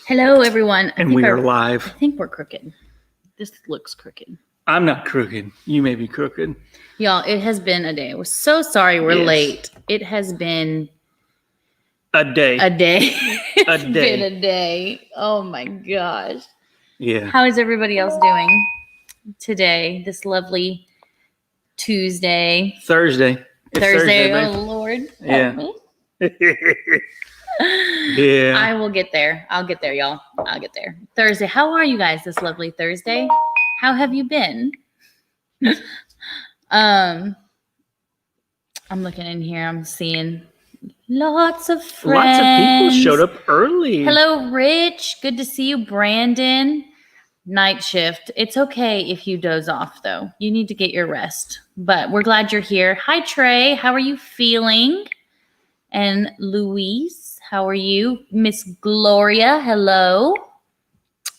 Hello, everyone. And we are live. I think we're crooked. This looks crooked. I'm not crooked. You may be crooked. Y'all, it has been a day. We're so sorry we're late. It has been a day. A day. It's A day. been a day. Oh my gosh. Yeah. How is everybody else doing today? This lovely Tuesday. Thursday. It's Thursday. babe. Oh Lord. Yeah. Help me. Yeah. I will get there. I'll get there, y'all. I'll get there. Thursday. How are you guys this lovely Thursday? How have you been? I'm looking in here. I'm seeing lots of friends. Lots of people showed up early. Hello, Rich. Good to see you, Brandon. Night shift. It's okay if you doze off, though. You need to get your rest. But we're glad you're here. Hi, Trey. How are you feeling? And Louise, how are you? Miss Gloria, hello.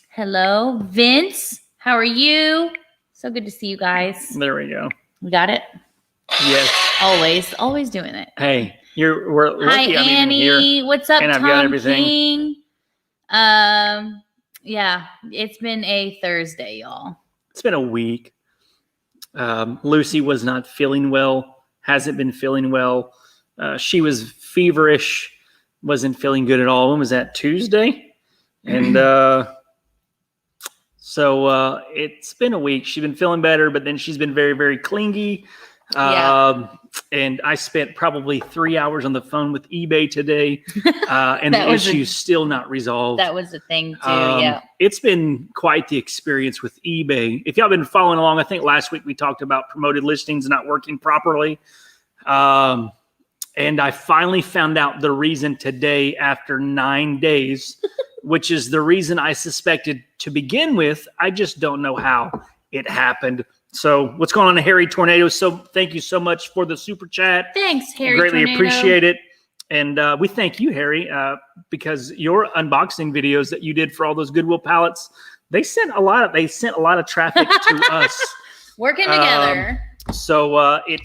Hello. Vince, how are you? So good to see you guys. There we go. We got it? Yes. Always doing it. Hey, we're lucky. Hi, I'm Annie. even here. What's up, and I've Tom got everything. King? Yeah, it's been a Thursday, y'all. It's been a week. Lucy was not feeling well. Hasn't been feeling well. She was feverish. Wasn't feeling good at all. When was that? Tuesday? And so it's been a week. She's been feeling better, but then she's been very, very clingy. And I spent probably 3 hours on the phone with eBay today, and the issue's still not resolved. That was the thing too, yeah. It's been quite the experience with eBay. If y'all been following along, I think last week we talked about promoted listings not working properly. And I finally found out the reason today after 9 days, which is the reason I suspected to begin with. I just don't know how it happened. So what's going on, Harry Tornado? So thank you so much for the super chat. Thanks, Harry. Greatly Tornado. Appreciate it. And we thank you, Harry, because your unboxing videos that you did for all those Goodwill pallets, they sent a lot of traffic to us. Working together. So it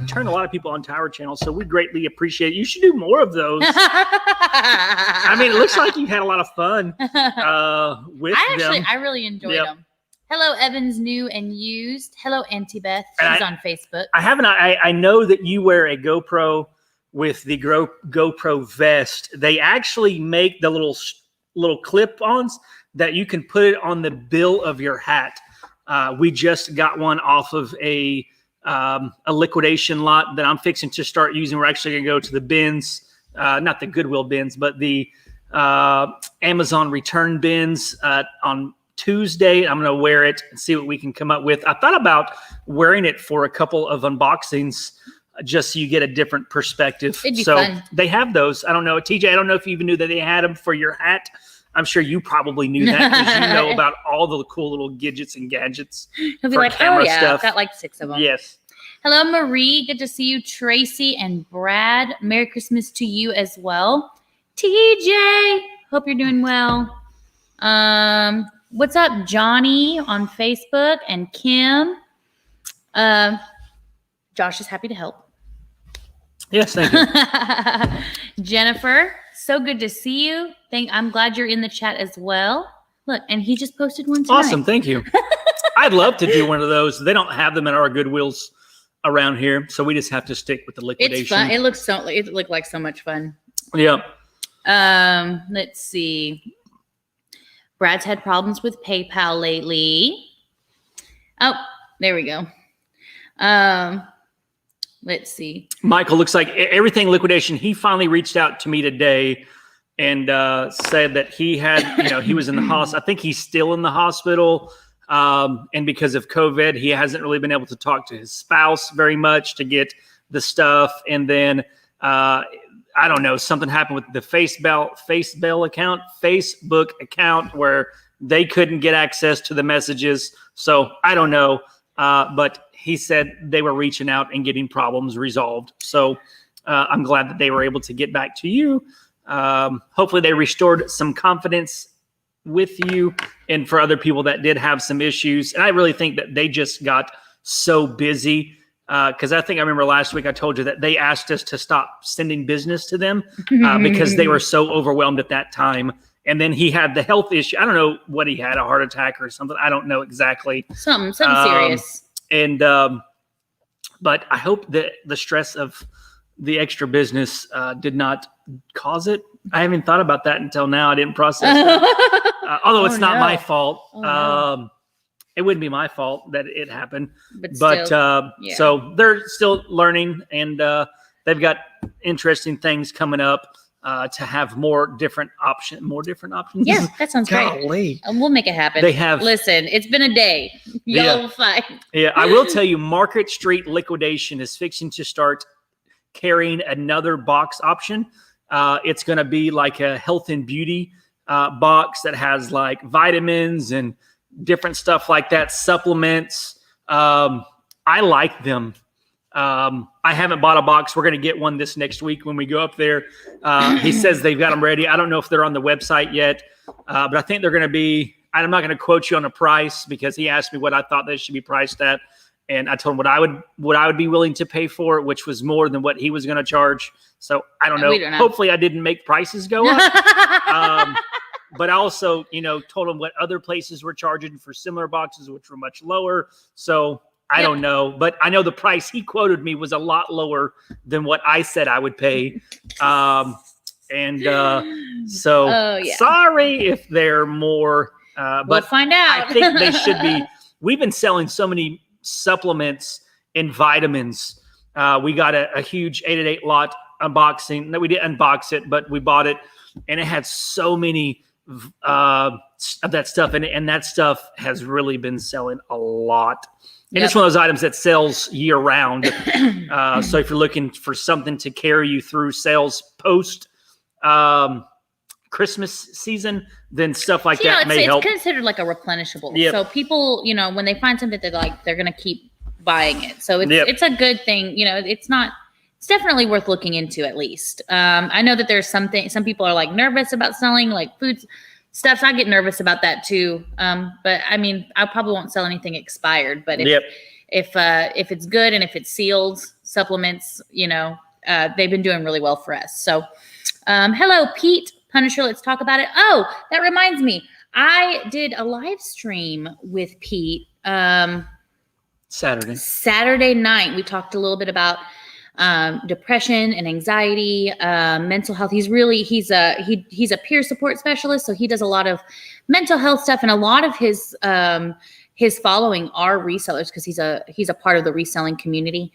turned a lot of people onto our channel. So we greatly appreciate it. You should do more of those. I mean, it looks like you had a lot of fun with them. I really enjoyed them. Hello, Evans, new and used. Hello, Auntie Beth. She's on Facebook. I know that you wear a GoPro with the GoPro vest. They actually make the little clip-ons that you can put it on the bill of your hat. We just got one off of a liquidation lot that I'm fixing to start using. We're actually going to go to the bins, not the Goodwill bins, but the Amazon return bins on Tuesday. I'm going to wear it and see what we can come up with. I thought about wearing it for a couple of unboxings just so you get a different perspective. It'd be fun. They have those. I don't know. TJ, I don't know if you even knew that they had them for your hat. I'm sure you probably knew that because you know about all the cool little gadgets and gadgets. He'll be like, oh yeah, I've got like 6 of them. Yes. Hello, Marie. Good to see you. Tracy and Brad. Merry Christmas to you as well. TJ, hope you're doing well. What's up, Johnny on Facebook and Kim? Josh is happy to help. Yes, thank you. Jennifer, so good to see you. I'm glad you're in the chat as well. Look, and he just posted one tonight. Awesome, thank you. I'd love to do one of those. They don't have them in our Goodwills around here, so we just have to stick with the liquidation. It's fun. It looked like so much fun. Yeah. Let's see. Brad's had problems with PayPal lately. Oh, there we go. Let's see. Michael, looks like everything liquidation. He finally reached out to me today and said that he had, he was in the hospital. I think he's still in the hospital. And because of COVID, he hasn't really been able to talk to his spouse very much to get the stuff. And then, I don't know, something happened with the Facebook account where they couldn't get access to the messages. So I don't know. But he said they were reaching out and getting problems resolved. So I'm glad that they were able to get back to you. Hopefully they restored some confidence with you and for other people that did have some issues. And I really think that they just got so busy because I think I remember last week I told you that they asked us to stop sending business to them because they were so overwhelmed at that time. And then he had the health issue. I don't know what he had, a heart attack or something. I don't know exactly. Something serious. And but I hope that the stress of the extra business did not cause it. I haven't thought about that until now. I didn't process that. Although it's not my fault. It wouldn't be my fault that it happened. But so they're still learning, and they've got interesting things coming up to have more different options. Yeah, that sounds Golly. great. We'll make it happen. They have. Listen, it's been a day. You'll find. Yeah, I will tell you, Market Street Liquidation is fixing to start carrying another box option. It's going to be like a health and beauty box that has like vitamins and different stuff like that, supplements. I like them. I haven't bought a box. We're going to get one this next week when we go up there. He says they've got them ready. I don't know if they're on the website yet, but I think they're going to be. I'm not going to quote you on a price because he asked me what I thought they should be priced at. And I told him what I would be willing to pay for it, which was more than what he was going to charge. So I don't know. We don't know. Hopefully I didn't make prices go up. But I also, told him what other places were charging for similar boxes, which were much lower. So I don't know. But I know the price he quoted me was a lot lower than what I said I would pay. Sorry if they're more. But we'll find out. I think they should be. We've been selling so many supplements and vitamins. We got a huge 888 lot unboxing. No, we didn't unbox it, but we bought it, and it had so many of that stuff in it, and that stuff has really been selling a lot. And it's one of those items that sells year round. So if you're looking for something to carry you through sales post Christmas season, then stuff like that may help. It's considered like a replenishable. Yep. So people, when they find something that they're going to keep buying it. So it's a good thing. It's definitely worth looking into at least. I know that there's some people are like nervous about selling like food stuff. So I get nervous about that too. But I mean, I probably won't sell anything expired, but if it's good and if it's sealed supplements, they've been doing really well for us. So, hello, Pete Punisher. Let's talk about it. Oh, that reminds me. I did a live stream with Pete Saturday night. We talked a little bit about depression and anxiety, mental health. He's a peer support specialist, so he does a lot of mental health stuff, and a lot of his following are resellers because he's a part of the reselling community.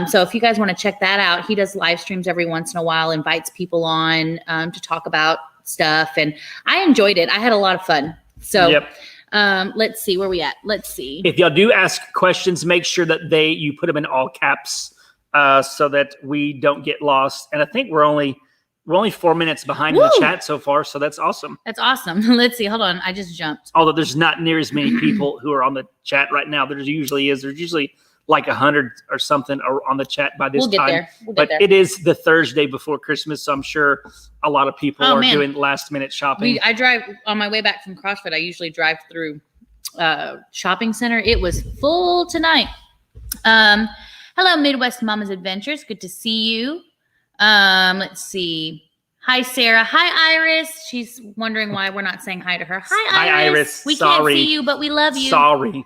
So if you guys want to check that out, he does live streams every once in a while, invites people on to talk about stuff, and I enjoyed it. I had a lot of fun. So let's see where we at. Let's see. If y'all do ask questions, make sure that you put them in all caps so that we don't get lost. And I think we're only 4 minutes behind in the chat so far, so that's awesome. That's awesome. Let's see. Hold on. I just jumped. Although there's not near as many people who are on the chat right now. There usually is. There's usually like 100 or something on the chat by this time. But it is the Thursday before Christmas, so I'm sure a lot of people are doing last-minute shopping. I drive on my way back from CrossFit. I usually drive through shopping center. It was full tonight. Hello, Midwest Mama's Adventures. Good to see you. Let's see. Hi, Sarah. Hi, Iris. She's wondering why we're not saying hi to her. Hi, Iris. We can't see you, but we love you. Sorry.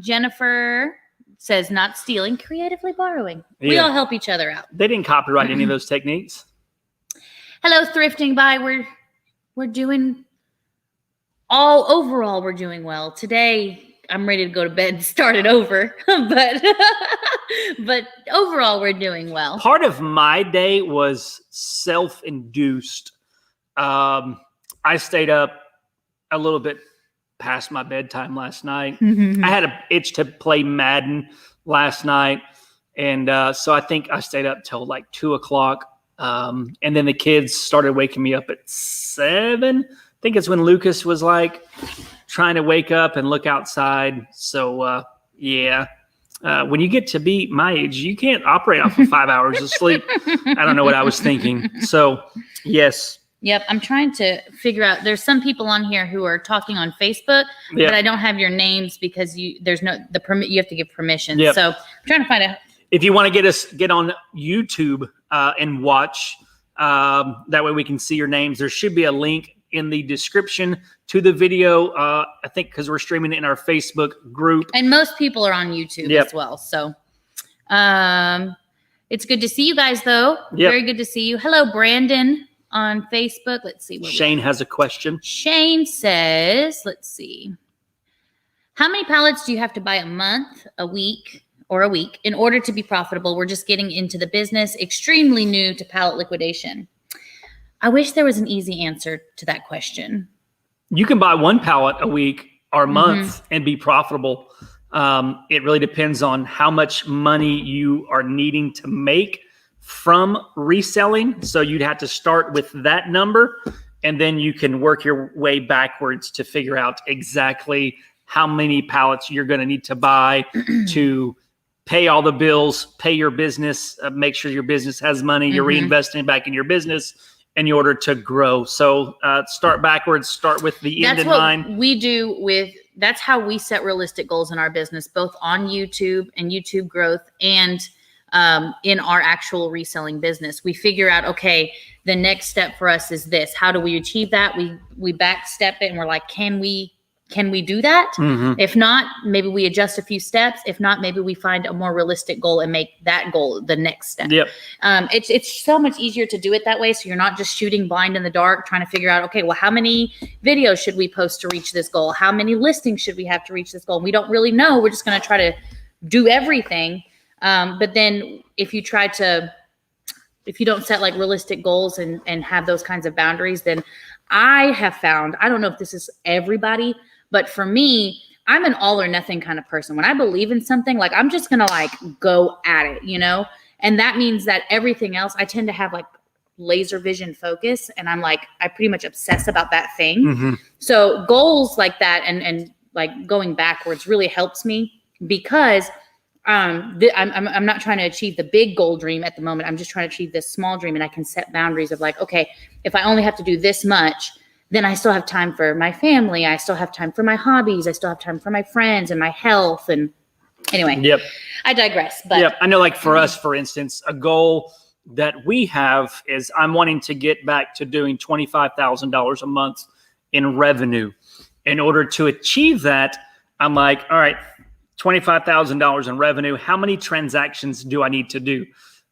Jennifer says not stealing, creatively borrowing. We all help each other out. They didn't copyright any of those techniques. Hello, Thrifting By. We're doing overall we're doing well. Today I'm ready to go to bed and start it over. but overall we're doing well. Part of my day was self-induced. I stayed up a little bit past my bedtime last night. I had an itch to play Madden last night. And so I think I stayed up till like 2:00. And then the kids started waking me up at 7. I think it's when Lucas was like trying to wake up and look outside. So when you get to be my age, you can't operate off of 5 hours of sleep. I don't know what I was thinking. So yes. Yep. I'm trying to figure out, there's some people on here who are talking on Facebook, but I don't have your names because you have to give permission. Yep. So I'm trying to find out. If you want to get on YouTube and watch, that way we can see your names. There should be a link in the description to the video. I think because we're streaming it in our Facebook group. And most people are on YouTube as well. So it's good to see you guys, though. Very good to see you. Hello, Brandon on Facebook. Let's see. Shane has a question. Shane says, let's see. How many pallets do you have to buy a month, a week, or a week in order to be profitable? We're just getting into the business, extremely new to pallet liquidation. I wish there was an easy answer to that question. You can buy 1 pallet a week or a month and be profitable. It really depends on how much money you are needing to make from reselling. So you'd have to start with that number, and then you can work your way backwards to figure out exactly how many pallets you're going to need to buy to pay all the bills, pay your business, make sure your business has money, you're reinvesting back in your business in order to grow. So start backwards, start with the end in mind. That's what we do that's how we set realistic goals in our business, both on YouTube and YouTube growth and in our actual reselling business. We figure out, okay, the next step for us is this. How do we achieve that? We back step it and we're like, can we do that? If not, maybe we adjust a few steps. If not, maybe we find a more realistic goal and make that goal the next step. It's so much easier to do it that way. So you're not just shooting blind in the dark, trying to figure out, okay, well, how many videos should we post to reach this goal? How many listings should we have to reach this goal? And we don't really know. We're just going to try to do everything. But then if you don't set like realistic goals and have those kinds of boundaries, then I have found, I don't know if this is everybody, but for me, I'm an all or nothing kind of person. When I believe in something, like I'm just going to like go at it, And that means that everything else, I tend to have like laser vision focus. And I'm like, I pretty much obsess about that thing. So goals like that and like going backwards really helps me because I'm not trying to achieve the big goal dream at the moment. I'm just trying to achieve this small dream. And I can set boundaries of like, okay, if I only have to do this much, then I still have time for my family. I still have time for my hobbies. I still have time for my friends and my health. And anyway, I digress. But I know, like for us, for instance, a goal that we have is I'm wanting to get back to doing $25,000 a month in revenue. In order to achieve that, I'm like, all right, $25,000 in revenue. How many transactions do I need to do?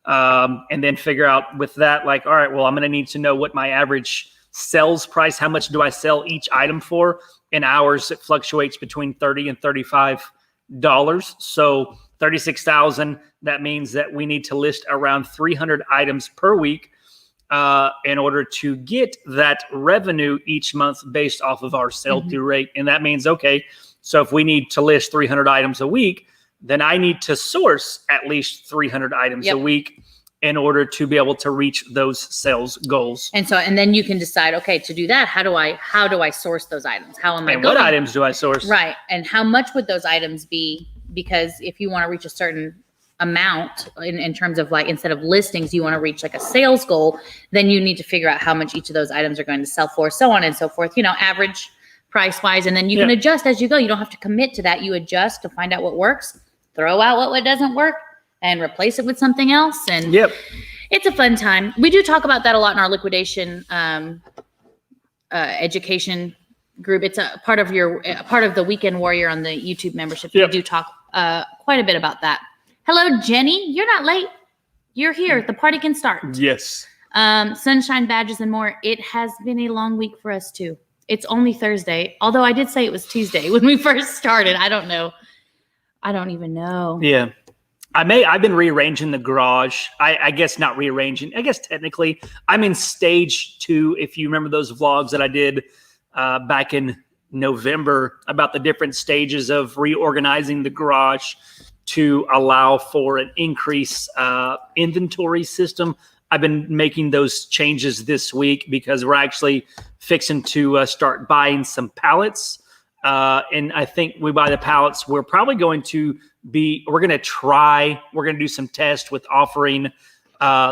And then figure out with that, like, all right, well, I'm going to need to know what my average sales price, how much do I sell each item for? In hours, it fluctuates between $30 and $35. So 36,000, that means that we need to list around 300 items per week in order to get that revenue each month based off of our sell-through rate. And that means, okay, so if we need to list 300 items a week, then I need to source at least 300 items a week in order to be able to reach those sales goals. And then you can decide, okay, to do that, how do I source those items? How am I going? What items do I source? Right. And how much would those items be? Because if you want to reach a certain amount in terms of like, instead of listings, you want to reach like a sales goal, then you need to figure out how much each of those items are going to sell for, so on and so forth, average price wise. And then you can adjust as you go. You don't have to commit to that. You adjust to find out what works, throw out what doesn't work, and replace it with something else. And it's a fun time. We do talk about that a lot in our liquidation education group. It's a part of the Weekend Warrior on the YouTube membership. We do talk quite a bit about that. Hello, Jenny. You're not late. You're here. The party can start. Yes. Sunshine badges and more. It has been a long week for us too. It's only Thursday, although I did say it was Tuesday when we first started. I don't know. I don't even know. Yeah. I've been rearranging the garage. I guess not rearranging. I guess technically I'm in stage 2. If you remember those vlogs that I did back in November about the different stages of reorganizing the garage to allow for an increased inventory system. I've been making those changes this week because we're actually fixing to start buying some pallets. And I think we buy the pallets. We're probably going to we're going to do some tests with offering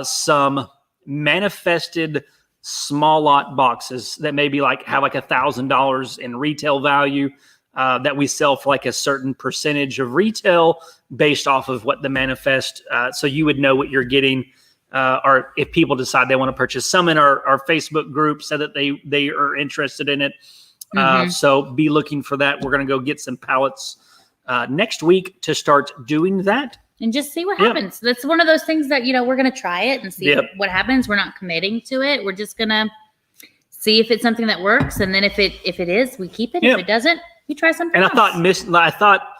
some manifested small lot boxes that maybe have like $1,000 in retail value that we sell for like a certain percentage of retail based off of what the manifest. So you would know what you're getting or if people decide they want to purchase some in our Facebook group so that they are interested in it. So be looking for that. We're going to go get some pallets next week to start doing that. And just see what happens. That's one of those things that, we're going to try it and see what happens. We're not committing to it. We're just going to see if it's something that works. And then if it is, we keep it. If it doesn't, we try something else. And I thought,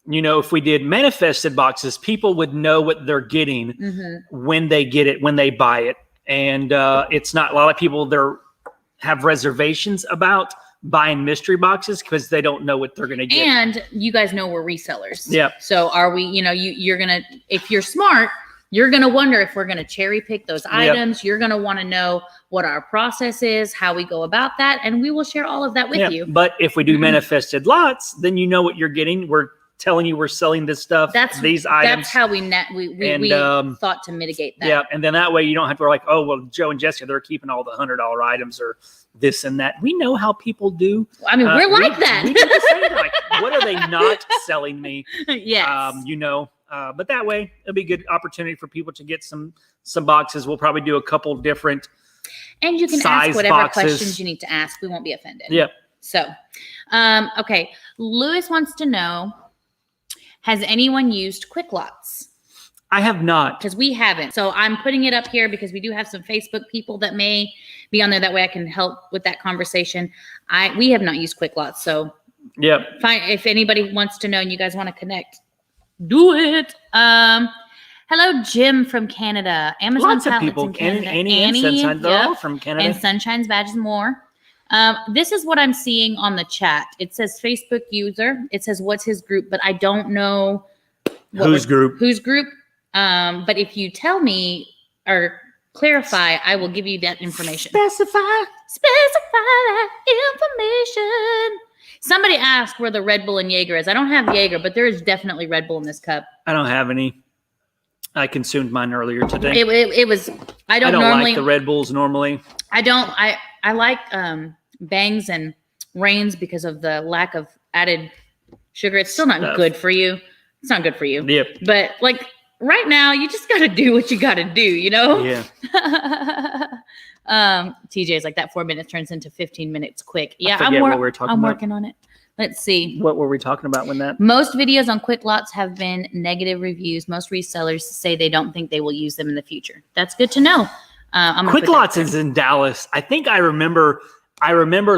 if we did manifested boxes, people would know what they're getting when they get it, when they buy it. And it's not a lot of people have reservations about buying mystery boxes because they don't know what they're going to get. And you guys know we're resellers. Yeah. So are we, you're going to, if you're smart, you're going to wonder if we're going to cherry pick those items. You're going to want to know what our process is, how we go about that. And we will share all of that with you. But if we do manifested lots, then you know what you're getting. We're telling you we're selling this stuff, these items. That's how we thought to mitigate that. Yeah, and then that way you don't have to be like, oh, well, Joe and Jessica, they're keeping all the $100 items or this and that. We know how people do. I mean, we're like that. We do the same thing. Like, what are they not selling me? Yes. But that way it'll be a good opportunity for people to get some boxes. We'll probably do a couple different and you can ask whatever questions you need to ask. We won't be offended. Yeah. So, okay. Lewis wants to know, has anyone used Quick Lots? I have not. Because we haven't. So I'm putting it up here because we do have some Facebook people that may be on there. That way I can help with that conversation. We have not used Quick Lots. So fine. If anybody wants to know and you guys want to connect, do it. Hello, Jim from Canada. Amazon Lots of people. In Canada. Annie and Sunshine. They're all from Canada. And Sunshine's Badges more. This is what I'm seeing on the chat. It says Facebook user. It says what's his group, but I don't know whose group. But if you tell me or clarify, I will give you that information. Specify that information. Somebody asked where the Red Bull and Jaeger is. I don't have Jaeger, but there is definitely Red Bull in this cup. I don't have any. I consumed mine earlier today. It was. I don't normally like the Red Bulls normally. I don't. I like Bangs and Reigns because of the lack of added sugar. It's still not good for you. It's not good for you. Yep. But like right now, you just got to do what you got to do. Yeah. TJ's like that 4 minutes turns into 15 minutes quick. Yeah, I'm working on it. Let's see. What were we talking about when that? Most videos on Quick Lots have been negative reviews. Most resellers say they don't think they will use them in the future. That's good to know. Quick Lots is in Dallas. I think I remember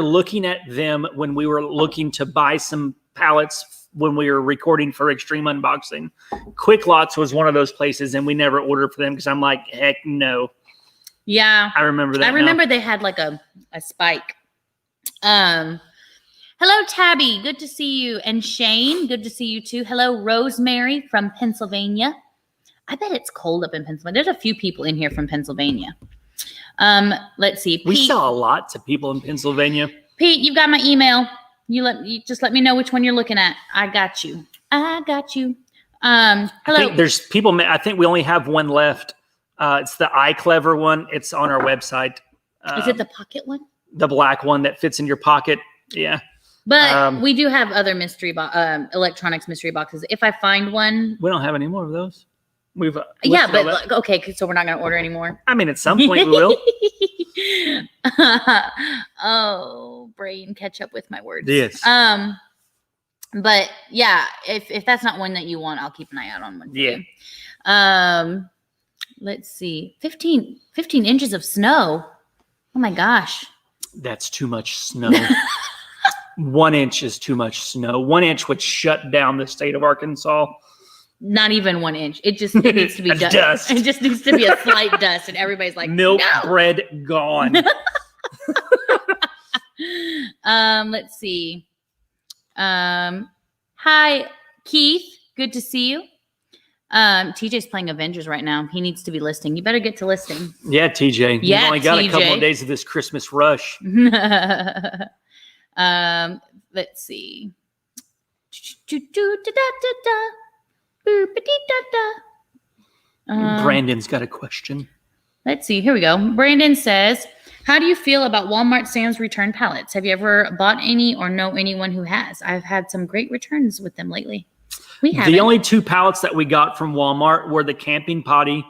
looking at them when we were looking to buy some pallets when we were recording for Extreme Unboxing. Quick Lots was one of those places, and we never ordered for them because I'm like, heck no. Yeah. I remember that. I remember they had like a spike. Hello, Tabby. Good to see you. And Shane, good to see you too. Hello, Rosemary from Pennsylvania. I bet it's cold up in Pennsylvania. There's a few people in here from Pennsylvania. Let's see. Pete, we sell a lot to people in Pennsylvania. Pete, you've got my email. You just let me know which one you're looking at. I got you. Hello. I think there's people. I think we only have one left. It's the iClever one. It's on our website. Is it the pocket one? The black one that fits in your pocket. Yeah. But we do have other electronics mystery boxes. If I find one, we don't have any more of those. We've okay. So we're not going to order anymore. I mean, at some point we will. Oh, brain, catch up with my words. Yes. But yeah, if that's not one that you want, I'll keep an eye out on one. For you. Let's see. 15 inches of snow. Oh my gosh. That's too much snow. 1 inch is too much snow. 1 inch would shut down the state of Arkansas. Not even 1 inch. It needs to be dust. It just needs to be a slight dust, and everybody's like, milk bread gone. Let's see. Hi, Keith. Good to see you. TJ's playing Avengers right now. He needs to be listing. You better get to listing. Yeah, TJ. Yeah, you've only got TJ. a couple of days of this Christmas rush. Let's see. Brandon's got a question. Let's see. Here we go. Brandon says, how do you feel about Walmart Sam's return pallets? Have you ever bought any or know anyone who has? I've had some great returns with them lately. We have the only 2 pallets that we got from Walmart were the camping potty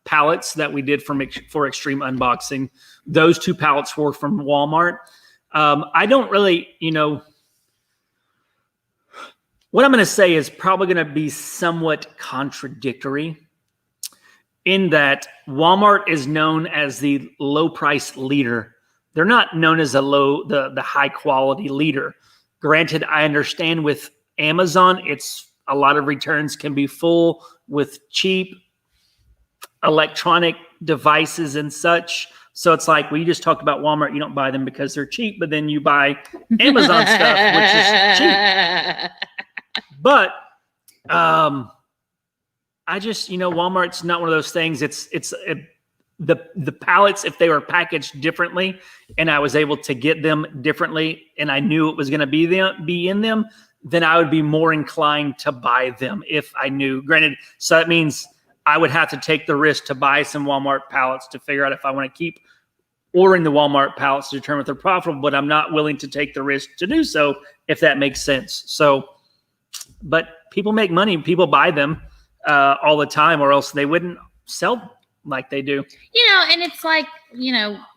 pallets that we did for Extreme Unboxing. Those 2 pallets were from Walmart. I don't really, what I'm going to say is probably going to be somewhat contradictory in that Walmart is known as the low price leader. They're not known as the high quality leader. Granted, I understand with Amazon, it's a lot of returns can be full with cheap electronic devices and such. So it's like, we just talked about Walmart. You don't buy them because they're cheap, but then you buy Amazon stuff, which is cheap. But I just, Walmart's not one of those things. The pallets, if they were packaged differently and I was able to get them differently and I knew it was going to be in them, then I would be more inclined to buy them if I knew. Granted, so that means I would have to take the risk to buy some Walmart pallets to figure out if I want to keep ordering the Walmart pallets to determine if they're profitable, but I'm not willing to take the risk to do so, if that makes sense. So, but people make money. People buy them all the time, or else they wouldn't sell like they do. And it's like,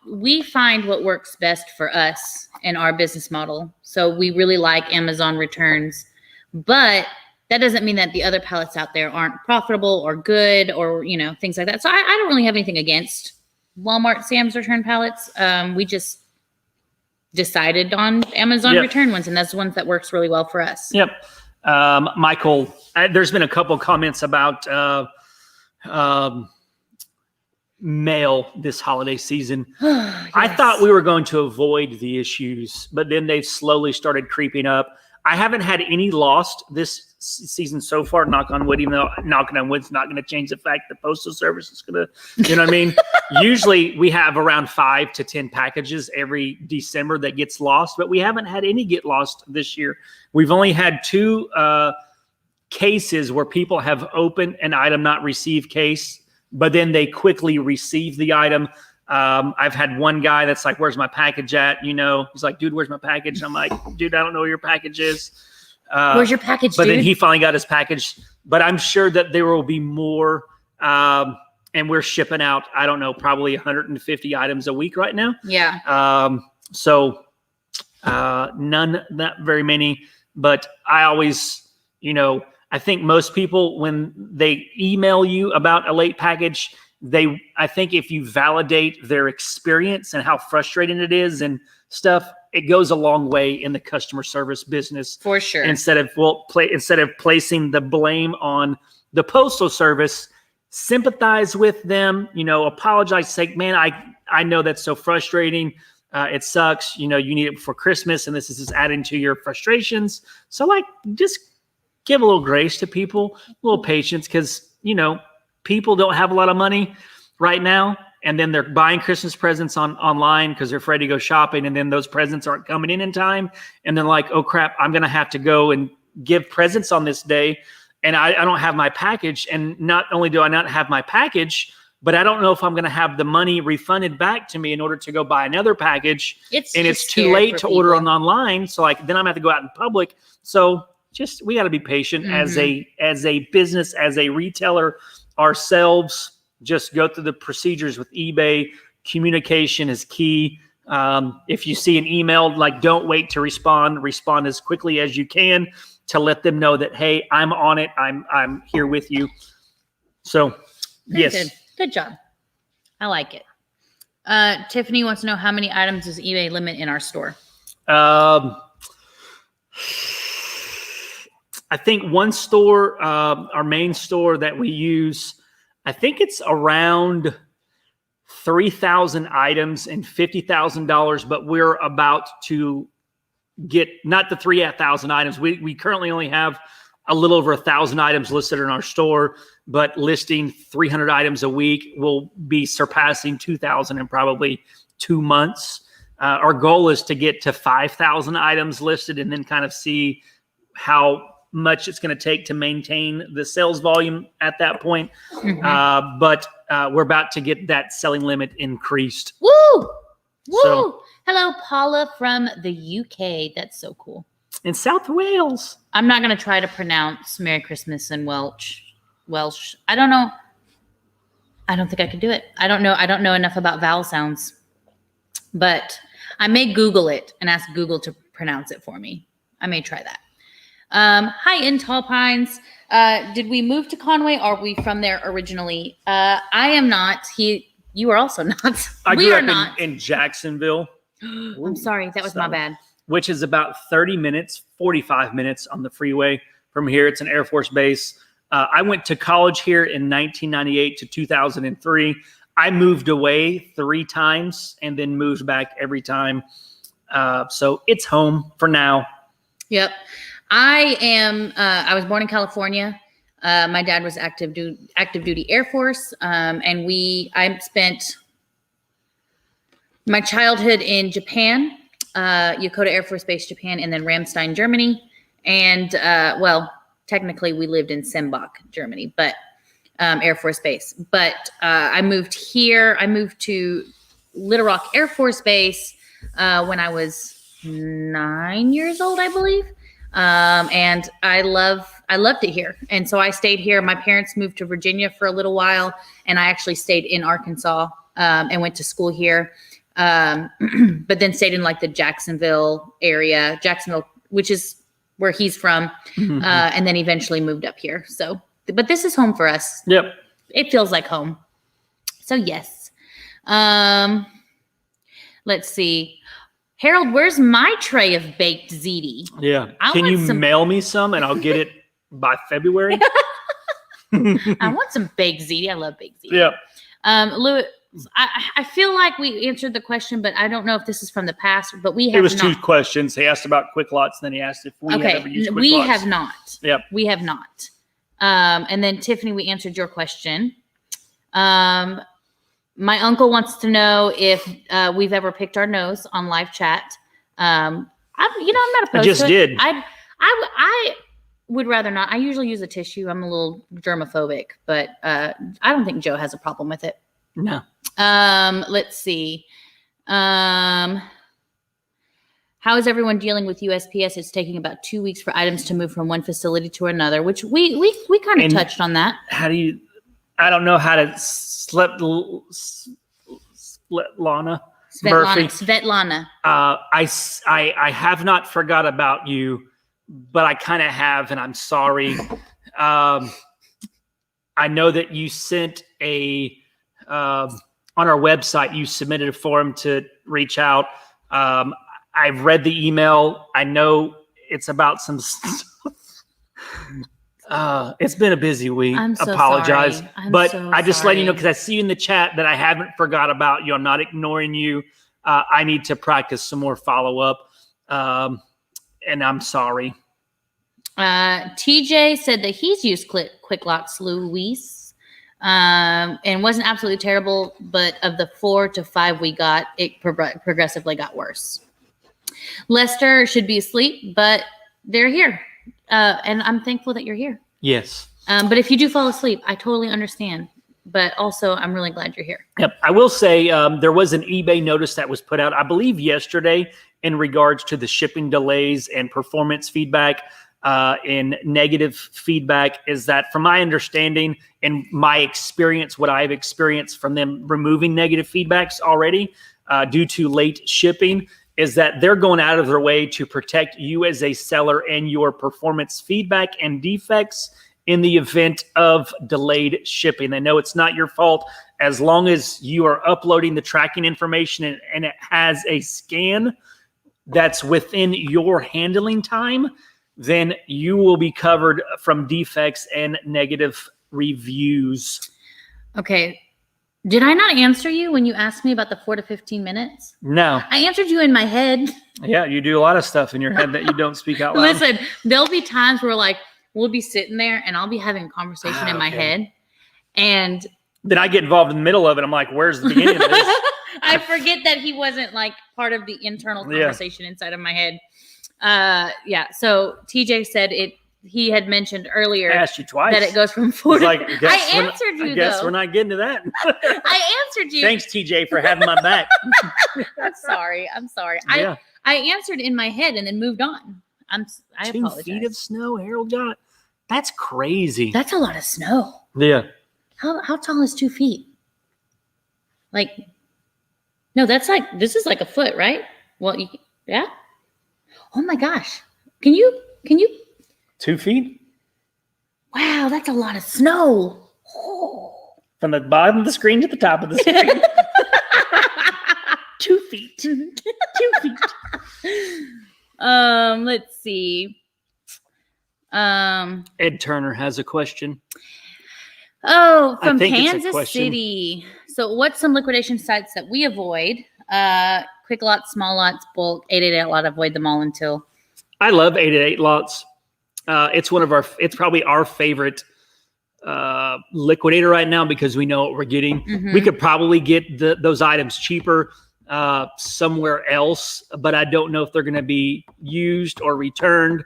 we find what works best for us in our business model. So we really like Amazon returns, but that doesn't mean that the other pallets out there aren't profitable or good or, things like that. So I don't really have anything against Walmart Sam's return pallets. We just decided on Amazon return ones, and that's the ones that works really well for us. Yep. Michael, there's been a couple comments about mail this holiday season. Yes. I thought we were going to avoid the issues, but then they've slowly started creeping up. I haven't had any lost this season so far, knock on wood, even though knocking on wood's not going to change the fact the postal service is going to, you know what I mean? Usually we have around 5 to 10 packages every December that gets lost, but we haven't had any get lost this year. We've only had 2 cases where people have opened an item not received case, but then they quickly receive the item. I've had one guy that's like, "Where's my package at?" He's like, "Dude, where's my package?" I'm like, "Dude, I don't know where your package is." Where's your package, But dude? then he finally got his package. But I'm sure that there will be more. And we're shipping out, I don't know, probably 150 items a week right now. Yeah. So none, not very many. But I always, I think most people, when they email you about a late package, I think if you validate their experience and how frustrating it is and stuff, it goes a long way in the customer service business. For sure. Instead of placing the blame on the postal service, sympathize with them, apologize, say, "Man, I know that's so frustrating. It sucks. You need it before Christmas, and this is just adding to your frustrations." So just give a little grace to people, a little patience, because, people don't have a lot of money right now. And then they're buying Christmas presents online because they're afraid to go shopping. And then those presents aren't coming in time. And then like, "Oh crap, I'm going to have to go and give presents on this day. And I don't have my package. And not only do I not have my package, but I don't know if I'm going to have the money refunded back to me in order to go buy another package. It's too late to order online. So then I'm going to have to go out in public. So we got to be patient as a business, as a retailer ourselves. Just go through the procedures with eBay. Communication is key. If you see an email, don't wait to respond. Respond as quickly as you can to let them know that, hey, I'm on it. I'm here with you. So, yes. Good job. I like it. Tiffany wants to know, how many items does eBay limit in our store? I think one store, our main store that we use, I think it's around 3,000 items and $50,000, but we're about to get not the 3,000 items. We currently only have a little over 1,000 items listed in our store, but listing 300 items a week will be surpassing 2,000 in probably 2 months. Our goal is to get to 5,000 items listed and then kind of see how much it's going to take to maintain the sales volume at that point. But we're about to get that selling limit increased. Woo! Woo! So, hello, Paula from the UK. That's so cool. In South Wales. I'm not going to try to pronounce Merry Christmas in Welsh. I don't know. I don't think I could do it. I don't know enough about vowel sounds, but I may Google it and ask Google to pronounce it for me. I may try that. Hi, in Tall Pines. Did we move to Conway? Or are we from there originally? I am not. You are also not. I We grew are up not. in Jacksonville. I'm sorry. That was my bad. Which is about 30 minutes, 45 minutes on the freeway from here. It's an Air Force base. I went to college here in 1998 to 2003. I moved away 3 times and then moved back every time. So it's home for now. Yep. I was born in California. My dad was active duty Air Force. And I spent my childhood in Japan, Yokota Air Force Base, Japan, and then Ramstein, Germany. And, technically we lived in Sembach, Germany, but Air Force Base. But I moved here. I moved to Little Rock Air Force Base when I was 9 years old, I believe. And I loved it here. And so I stayed here. My parents moved to Virginia for a little while, and I actually stayed in Arkansas and went to school here. But then stayed in like the Jacksonville area, which is where he's from, and then eventually moved up here. So, but this is home for us. Yep. It feels like home. So yes. Let's see. Harold, where's my tray of baked ziti? Yeah. I Can want you some- mail me some and I'll get it by February? I want some baked ziti. I love baked ziti. Yeah. Louis, I feel like we answered the question, but I don't know if this is from the past, but we have It was not. 2 questions. He asked about quick lots, and then he asked if we had ever used quick we lots. have not. Yep. We have not. And then Tiffany, we answered your question. My uncle wants to know if we've ever picked our nose on live chat. I'm not opposed to it. I just did. I would rather not. I usually use a tissue. I'm a little germophobic, but I don't think Joe has a problem with it. No. Let's see. How is everyone dealing with USPS? It's taking about 2 weeks for items to move from one facility to another, which we kind of And touched on that. How do you? I don't know how to Lana Murphy. Svetlana. I have not forgot about you, but I kind of have, and I'm sorry. I know that you sent on our website, you submitted a form to reach out. I've read the email. I know it's about some stuff. It's been a busy week. I'm so Apologize. sorry. I'm but so I just let you know, sorry. because I see you in the chat that I haven't forgot about you. I'm not ignoring you. I need to practice some more follow-up. And I'm sorry. TJ said that he's used Quick Lots, Luis, and wasn't absolutely terrible, but of the 4 to 5 we got, it progressively got worse. Lester should be asleep, but they're here. And I'm thankful that you're here. Yes. But if you do fall asleep, I totally understand. But also, I'm really glad you're here. Yep. I will say there was an eBay notice that was put out, I believe yesterday, in regards to the shipping delays and performance feedback. And negative feedback is that, from my understanding and my experience, what I've experienced from them removing negative feedbacks already due to late shipping, is that they're going out of their way to protect you as a seller and your performance feedback and defects in the event of delayed shipping. They know it's not your fault. As long as you are uploading the tracking information and it has a scan that's within your handling time, then you will be covered from defects and negative reviews. Okay. Did I not answer you when you asked me about the 4 to 15 minutes? No. I answered you in my head. Yeah, you do a lot of stuff in your head that you don't speak out loud. Listen, there'll be times where we'll be sitting there and I'll be having a conversation in my head. And then I get involved in the middle of it. I'm like, where's the beginning of this? I forget that he wasn't part of the internal conversation inside of my head. So TJ said he had mentioned earlier I asked you twice. that it goes from 4 to I answered you, I guess though. we're not getting to that. I answered you. Thanks, TJ, for having my back. I'm sorry. Yeah. I answered in my head and then moved on. I 2 apologize. feet of snow Harold got. That's crazy. That's a lot of snow. Yeah. How tall is 2 feet? Like, no, this is like a foot, right? Well, yeah. Oh my gosh. Can you? 2 feet Wow, that's a lot of snow. Oh. from the bottom of the screen to the top of the screen. 2 feet. 2 feet. Let's see. Ed Turner has a question. Oh, from I think it's a Kansas question. City. So what's some liquidation sites that we avoid? Quick lots, small lots, bulk, 888 lot, avoid them all until. I love 888 lots. It's probably our favorite liquidator right now because we know what we're getting. Mhm. We could probably get those items cheaper somewhere else, but I don't know if they're going to be used or returned.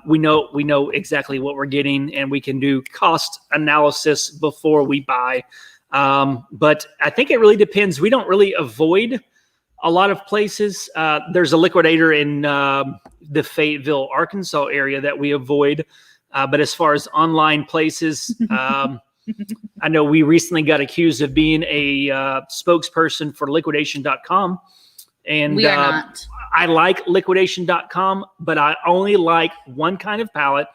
We know exactly what we're getting, and we can do cost analysis before we buy. But I think it really depends. We don't really avoid a lot of places. There's a liquidator in the Fayetteville, Arkansas area that we avoid. But as far as online places, I know we recently got accused of being a spokesperson for liquidation.com. And We are not. I like liquidation.com, but I only like one kind of pallet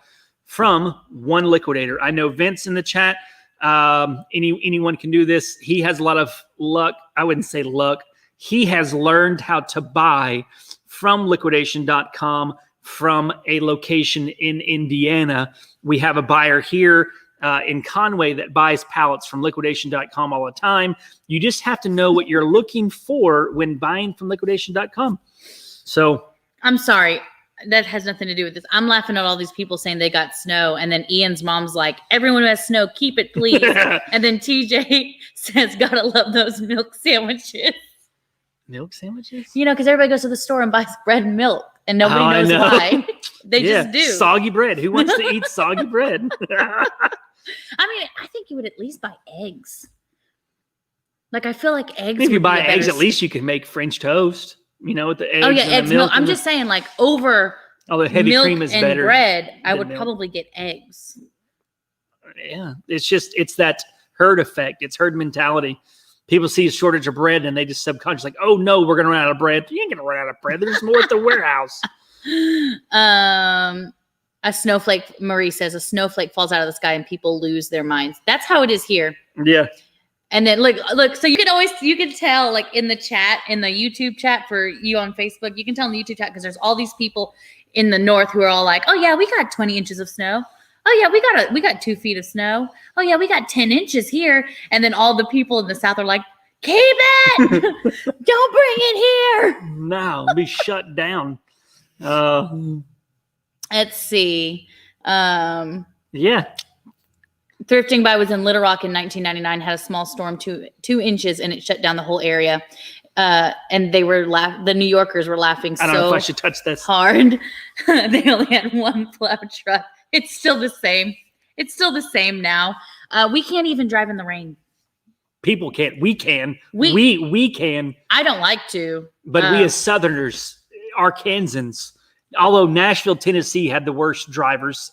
from one liquidator. I know Vince in the chat, anyone can do this. He has a lot of luck. I wouldn't say luck. He has learned how to buy from liquidation.com from a location in Indiana. We have a buyer here in Conway that buys pallets from liquidation.com all the time. You just have to know what you're looking for when buying from liquidation.com. So I'm sorry. That has nothing to do with this. I'm laughing at all these people saying they got snow. And then Ian's mom's like, everyone who has snow, keep it, please. And then TJ says, gotta love those milk sandwiches. milk sandwiches? You know, because everybody goes to the store and buys bread and milk. And nobody knows why. They just do. Soggy bread. Who wants to eat soggy bread? I mean, I think you would at least buy eggs. Like, I feel like eggs. If you would buy be a eggs, better at least you can make French toast. You know, with the eggs. Oh yeah, and eggs, the milk. I'm just saying, like, over the heavy milk cream is and better. bread, I than would milk. probably get eggs. Yeah, it's that herd effect. It's herd mentality. People see a shortage of bread and they just subconsciously like, oh no, we're gonna run out of bread. You ain't gonna run out of bread. There's more at the warehouse. A snowflake, Marie says, a snowflake falls out of the sky and people lose their minds. That's how it is here. Yeah. And then look, so you can tell, like, in the chat, in the YouTube chat for you on Facebook, you can tell in the YouTube chat because there's all these people in the north who are all like, oh yeah, we got 20 inches of snow. Oh yeah, we got 2 feet of snow. Oh yeah, we got 10 inches here. And then all the people in the south are like, keep it! Don't bring it here. No, be shut down. Let's see. Yeah. Thrifting By was in Little Rock in 1999, had a small storm, 2 inches, and it shut down the whole area. And they were the New Yorkers were laughing I don't know so if I should touch this. hard. They only had one plow truck. It's still the same. It's still the same now. We can't even drive in the rain. People can't. We can. We can. I don't like to. But we as Southerners, Arkansans, although Nashville, Tennessee had the worst drivers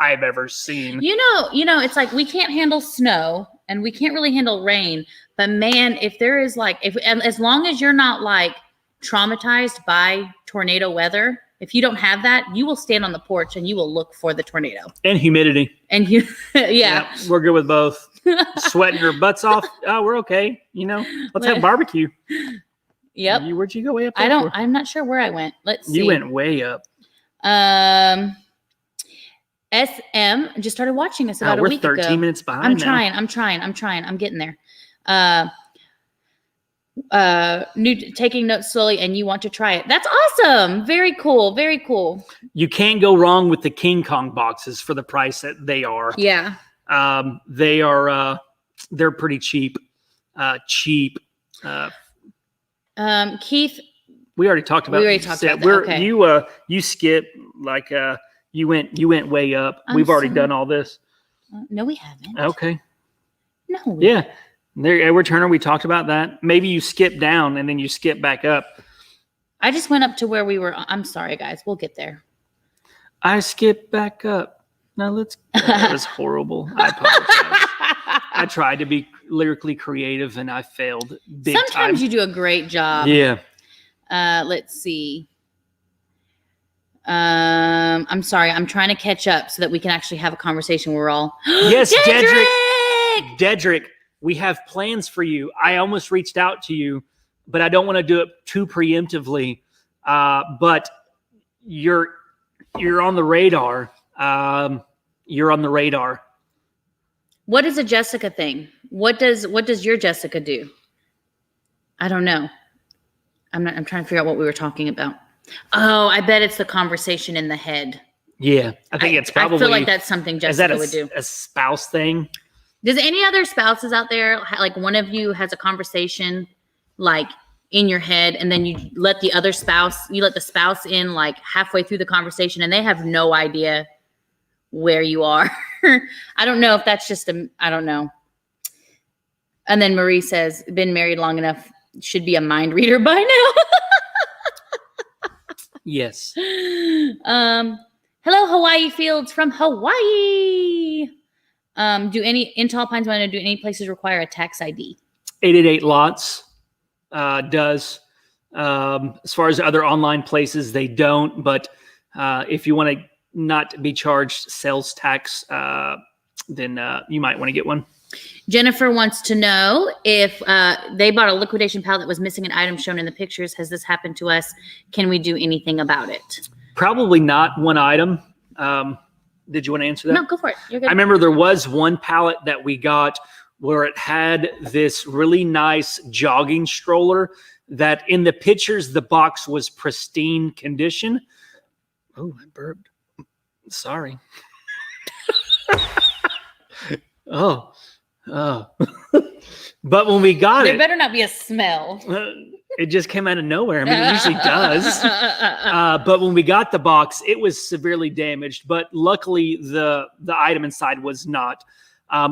I've ever seen. You know, it's like we can't handle snow and we can't really handle rain. But man, if there is as long as you're not like traumatized by tornado weather, if you don't have that, you will stand on the porch and you will look for the tornado. And humidity. And you, yeah. Yep, we're good with both. Sweating your butts off. Oh, we're okay. You know, let's have barbecue. Yep. Where'd you go way up there? I'm not sure where I went. Let's see. You went way up. SM just started watching us about a week ago. We're 13 minutes behind now. I'm trying. I'm getting there. Taking notes slowly, and you want to try it. That's awesome. Very cool. Very cool. You can't go wrong with the King Kong boxes for the price that they are. Yeah. They are, they're pretty cheap. Keith. We already talked about that. Okay. You skip like, you went way up. We've already done all this. No, we haven't. Okay. No. Yeah. There, Edward Turner, we talked about that. Maybe you skip down and then you skip back up. I just went up to where we were. I'm sorry, guys. We'll get there. I skipped back up. Now let's. That was horrible. I apologize. I tried to be lyrically creative and I failed big Sometimes time. you do a great job. Yeah. Let's see. I'm sorry. I'm trying to catch up so that we can actually have a conversation where we're all. Yes, Dedrick! Dedrick, we have plans for you. I almost reached out to you, but I don't want to do it too preemptively. But you're on the radar. You're on the radar. What is a Jessica thing? What does your Jessica do? I don't know. I'm trying to figure out what we were talking about. Oh, I bet it's the conversation in the head. Yeah, I think it's probably. I feel like that's something Jessica would do. A spouse thing? Does any other spouses out there, like one of you has a conversation like in your head and then you let the spouse in like halfway through the conversation and they have no idea where you are? I don't know if that's just I don't know. And then Marie says, been married long enough, should be a mind reader by now. Yes. Hello, Hawaii Fields from Hawaii. Do any Tall Pines want to do any places require a tax ID? 888 Lots does. As far as other online places, they don't. But if you want to not be charged sales tax, then you might want to get one. Jennifer wants to know if they bought a liquidation pallet that was missing an item shown in the pictures. Has this happened to us? Can we do anything about it? Probably not one item. Did you want to answer that? No, go for it. You're good. I remember there was one pallet that we got where it had this really nice jogging stroller that in the pictures, the box was pristine condition. Oh, I burped. Sorry. Oh. But when we got there better not be a smell. It just came out of nowhere. I mean, it usually does. But when we got the box, it was severely damaged. But luckily, the item inside was not.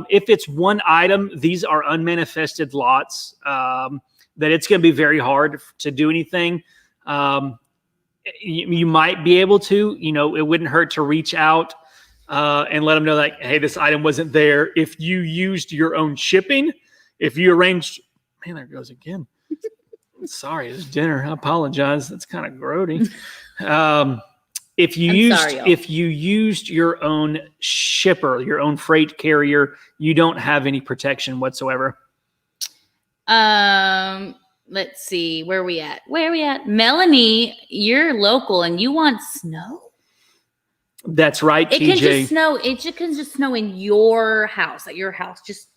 If it's one item, these are unmanifested lots. That it's going to be very hard to do anything. You might be able to. It wouldn't hurt to reach out and let them know that, hey, this item wasn't there. If you used your own shipping, if you arranged, man, there it goes again. Sorry, it's dinner. I apologize. That's kind of grody. If you used your own shipper, your own freight carrier, you don't have any protection whatsoever. Let's see. Where are we at? Melanie, you're local and you want snow? That's right, TJ. It can just snow. It can just snow in your house, at your house, just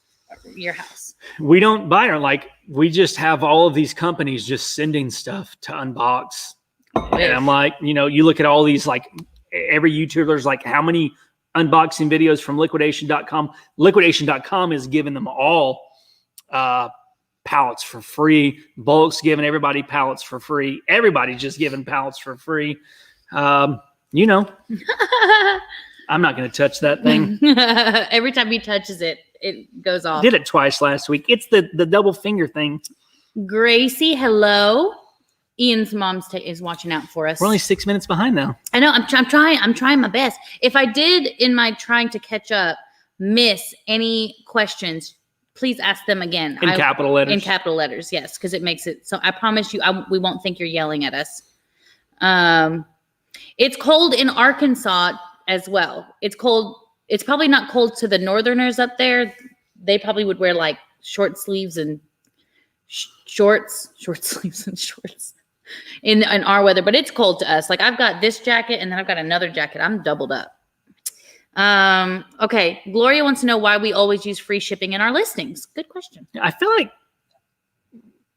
your house. We don't buy her. We just have all of these companies just sending stuff to unbox. And I'm like, you look at all these, every YouTuber's how many unboxing videos from liquidation.com. Liquidation.com is giving them all pallets for free. Bulk's giving everybody pallets for free. Everybody's just giving pallets for free. I'm not going to touch that thing. Every time he touches it, it goes off. Did it twice last week. It's the double finger thing. Gracie, hello. Ian's mom is watching out for us. We're only 6 minutes behind now. I know. I'm trying my best. If I did, in my trying to catch up, miss any questions, please ask them again. In capital letters. In capital letters, yes, because it makes it so. I promise you, we won't think you're yelling at us. It's cold in Arkansas as well. It's cold. It's probably not cold to the northerners up there. They probably would wear short sleeves and short sleeves and shorts in our weather, but it's cold to us. I've got this jacket and then I've got another jacket. I'm doubled up. Okay. Gloria wants to know why we always use free shipping in our listings. Good question. I feel like,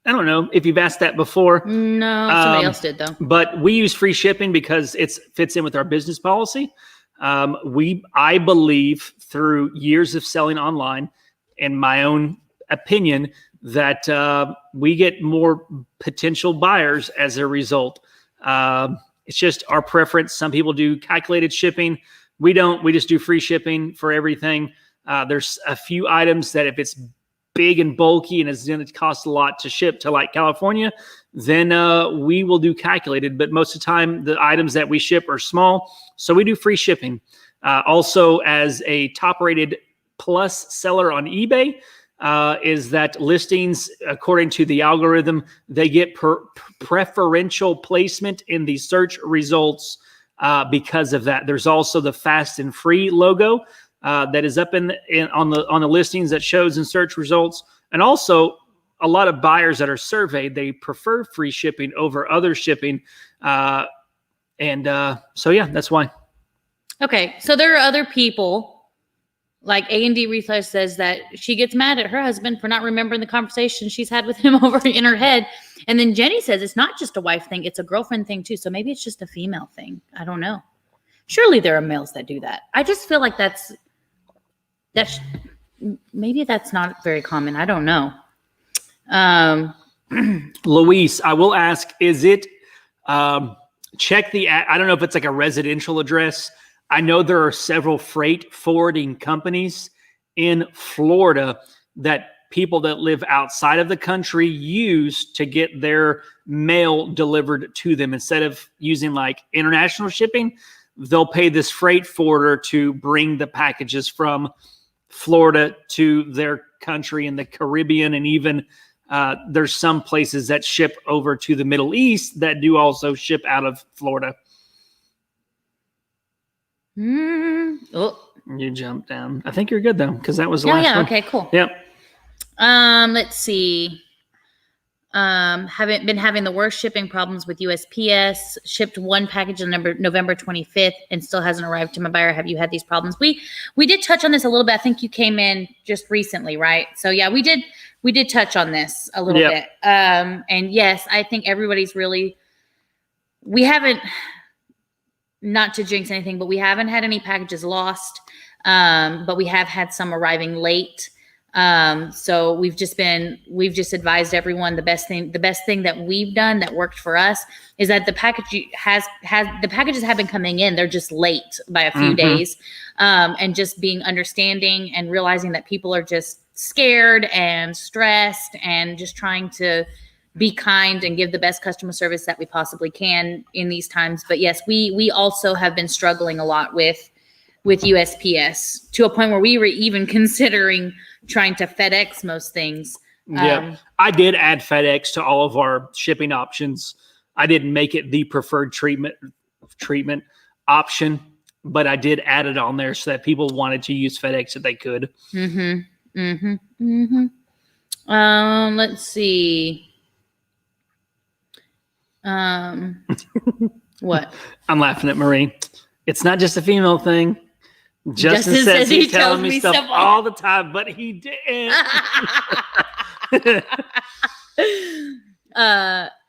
I don't know if you've asked that before. No, somebody else did though. But we use free shipping because it fits in with our business policy. I believe through years of selling online and my own opinion that we get more potential buyers as a result. It's just our preference. Some people do calculated shipping. We don't. We just do free shipping for everything. There's a few items that if it's big and bulky and it's going to cost a lot to ship to California, then we will do calculated. But most of the time, the items that we ship are small, so we do free shipping. Also, as a top-rated plus seller on eBay is that listings, according to the algorithm, they get preferential placement in the search results because of that. There's also the fast and free logo that is up on the listings that shows in search results, and also a lot of buyers that are surveyed, they prefer free shipping over other shipping, so yeah, that's why. Okay, so there are other people. Like A&D Reseller says that she gets mad at her husband for not remembering the conversation she's had with him over in her head. And then Jenny says it's not just a wife thing, it's a girlfriend thing too. So maybe it's just a female thing. I don't know. Surely there are males that do that. I just feel like that's maybe that's not very common. I don't know. Luis, I will ask, is it, check I don't know if it's like a residential address. I know there are several freight forwarding companies in Florida that people that live outside of the country use to get their mail delivered to them. Instead of using like international shipping, they'll pay this freight forwarder to bring the packages from Florida to their country in the Caribbean. And even there's some places that ship over to the Middle East that do also ship out of Florida. Oh, you jumped down. I think you're good though, because that was the last one. Okay, cool. Yep. Let's see. Haven't been having the worst shipping problems with USPS. Shipped one package on November 25th and still hasn't arrived to my buyer. Have you had these problems? We did touch on this a little bit. I think you came in just recently, right? So yeah, we did touch on this a little bit. And yes, I think everybody's we haven't, not to jinx anything, but we haven't had any packages lost. But we have had some arriving late. So we've just advised everyone the best thing that we've done that worked for us is that the packages have been coming in. They're just late by a few days. And just being understanding and realizing that people are just scared and stressed and just trying to be kind and give the best customer service that we possibly can in these times. But yes, we also have been struggling a lot with USPS to a point where we were even considering tryment to FedEx most things. I did add FedEx to all of our shipping options. I didn't make it the preferred treatment option, but I did add it on there so that people wanted to use FedEx if they could. Let's see. What? I'm laughing at Marie. It's not just a female thing. Justin says he's telling me stuff all the time, but he didn't.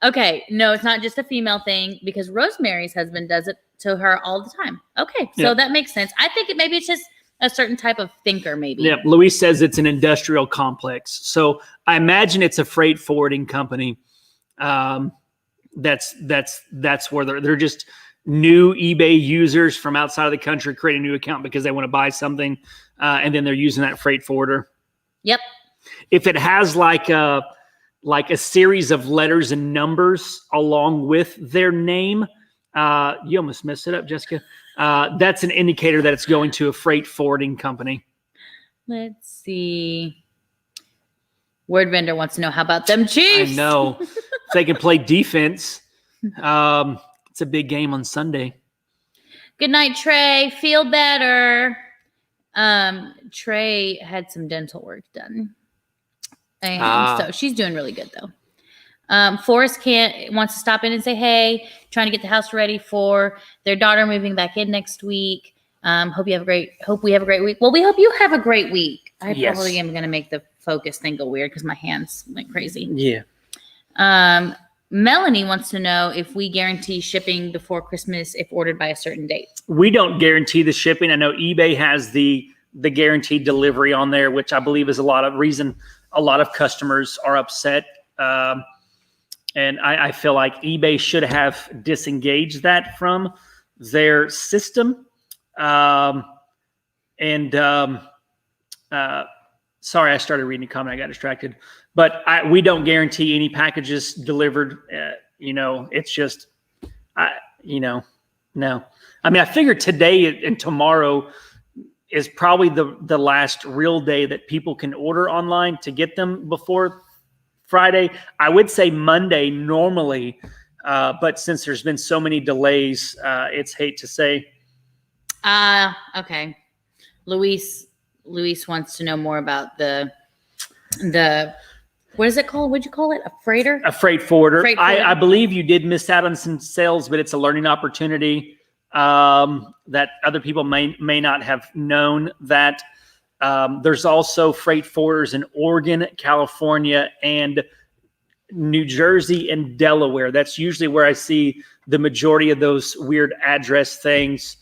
Okay. No, it's not just a female thing because Rosemary's husband does it to her all the time. Okay. So that makes sense. I think maybe it's just a certain type of thinker, maybe. Yeah. Luis says it's an industrial complex. So I imagine it's a freight forwarding company. That's where they're just new eBay users from outside of the country creating a new account because they want to buy something, and then they're using that freight forwarder. Yep. If it has like a series of letters and numbers along with their name, you almost messed it up, Jessica. That's an indicator that it's going to a freight forwarding company. Let's see. Word Vendor wants to know, how about them Chiefs? I know. If they can play defense, it's a big game on Sunday. Good night, Trey. Feel better. Trey had some dental work done. And so she's doing really good, though. Forrest wants to stop in and say, hey, trying to get the house ready for their daughter moving back in next week. Hope we have a great week. Well, we hope you have a great week. I probably am going to make the focus thing go weird because my hands went crazy. Yeah. Melanie wants to know if we guarantee shipping before Christmas if ordered by a certain date. We don't guarantee the shipping. I know eBay has the guaranteed delivery on there, which I believe is a lot of customers are upset. And I feel like eBay should have disengaged that from their system. Sorry, I started reading a comment. I got distracted. But we don't guarantee any packages delivered. It's just, no. I mean, I figure today and tomorrow is probably the last real day that people can order online to get them before Friday. I would say Monday normally, but since there's been so many delays, it's hate to say. Okay. Luis wants to know more about the what is it called? What'd you call it? A freighter? A freight forwarder. Freight forwarder. I believe you did miss out on some sales, but it's a learning opportunity that other people may not have known that. There's also freight forwarders in Oregon, California, and New Jersey and Delaware. That's usually where I see the majority of those weird address things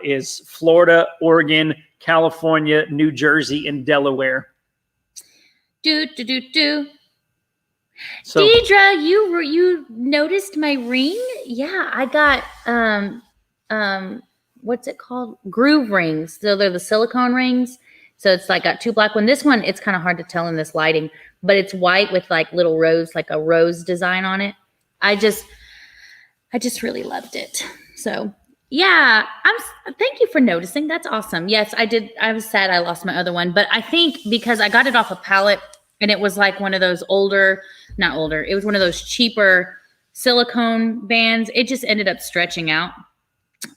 is Florida, Oregon, California, New Jersey, and Delaware. So, Deidre, you noticed my ring? Yeah, I got what's it called? Groove rings. So they're the silicone rings. So it's like got two black one. This one, it's kind of hard to tell in this lighting, but it's white with like little rose, like a rose design on it. I just really loved it. So yeah, thank you for noticing. That's awesome. Yes, I did. I was sad I lost my other one, but I think because I got it off a pallet and it was like one of those not older. It was one of those cheaper silicone bands. It just ended up stretching out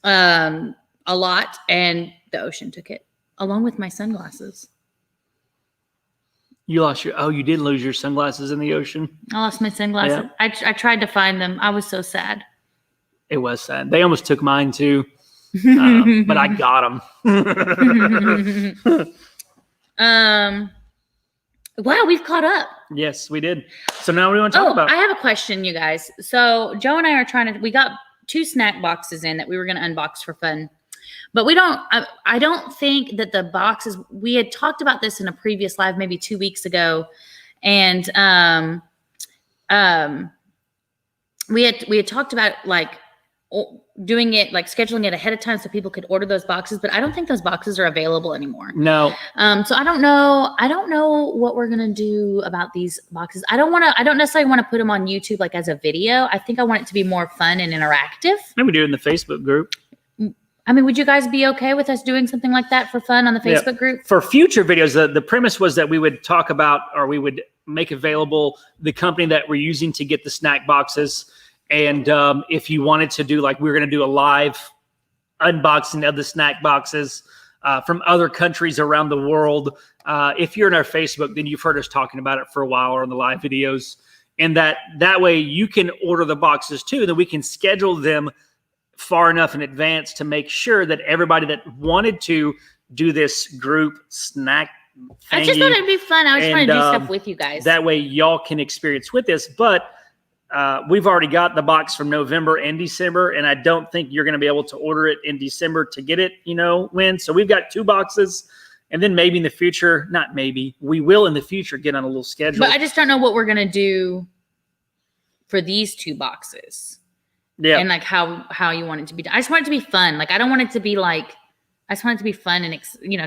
a lot, and the ocean took it along with my sunglasses. You lost you did lose your sunglasses in the ocean? I lost my sunglasses. Yeah. I tried to find them. I was so sad. It was sad. They almost took mine too, but I got them. Wow, we've caught up. Yes, we did. So now what do we want to talk about? I have a question, you guys. So Joe and I are we got 2 snack boxes in that we were going to unbox for fun. But I don't think that the boxes, we had talked about this in a previous live, maybe 2 weeks ago. And we had talked about like doing it, like scheduling it ahead of time so people could order those boxes, but I don't think those boxes are available anymore. No. So I don't know what we're going to do about these boxes. I don't necessarily want to put them on YouTube like as a video. I think I want it to be more fun and interactive. Maybe do it in the Facebook group. I mean, would you guys be okay with us doing something like that for fun on the Facebook group? For future videos, the premise was that we would talk about, or we would make available the company that we're using to get the snack boxes. And if you wanted to do, like, we're going to do a live unboxing of the snack boxes from other countries around the world. If you're in our Facebook, then you've heard us talking about it for a while, or on the live videos. And that way you can order the boxes too. Then we can schedule them far enough in advance to make sure that everybody that wanted to do this group snack thingy, I just thought it'd be fun. I just want to do stuff with you guys. That way y'all can experience with this. But we've already got the box from November and December, and I don't think you're going to be able to order it in December to get it, when. So we've got 2 boxes, and then maybe in the future, not maybe, we will in the future get on a little schedule. But I just don't know what we're going to do for these 2 boxes. Yeah. And like how you want it to be done. I just want it to be fun. Like, I don't want it to be like, I just want it to be fun and,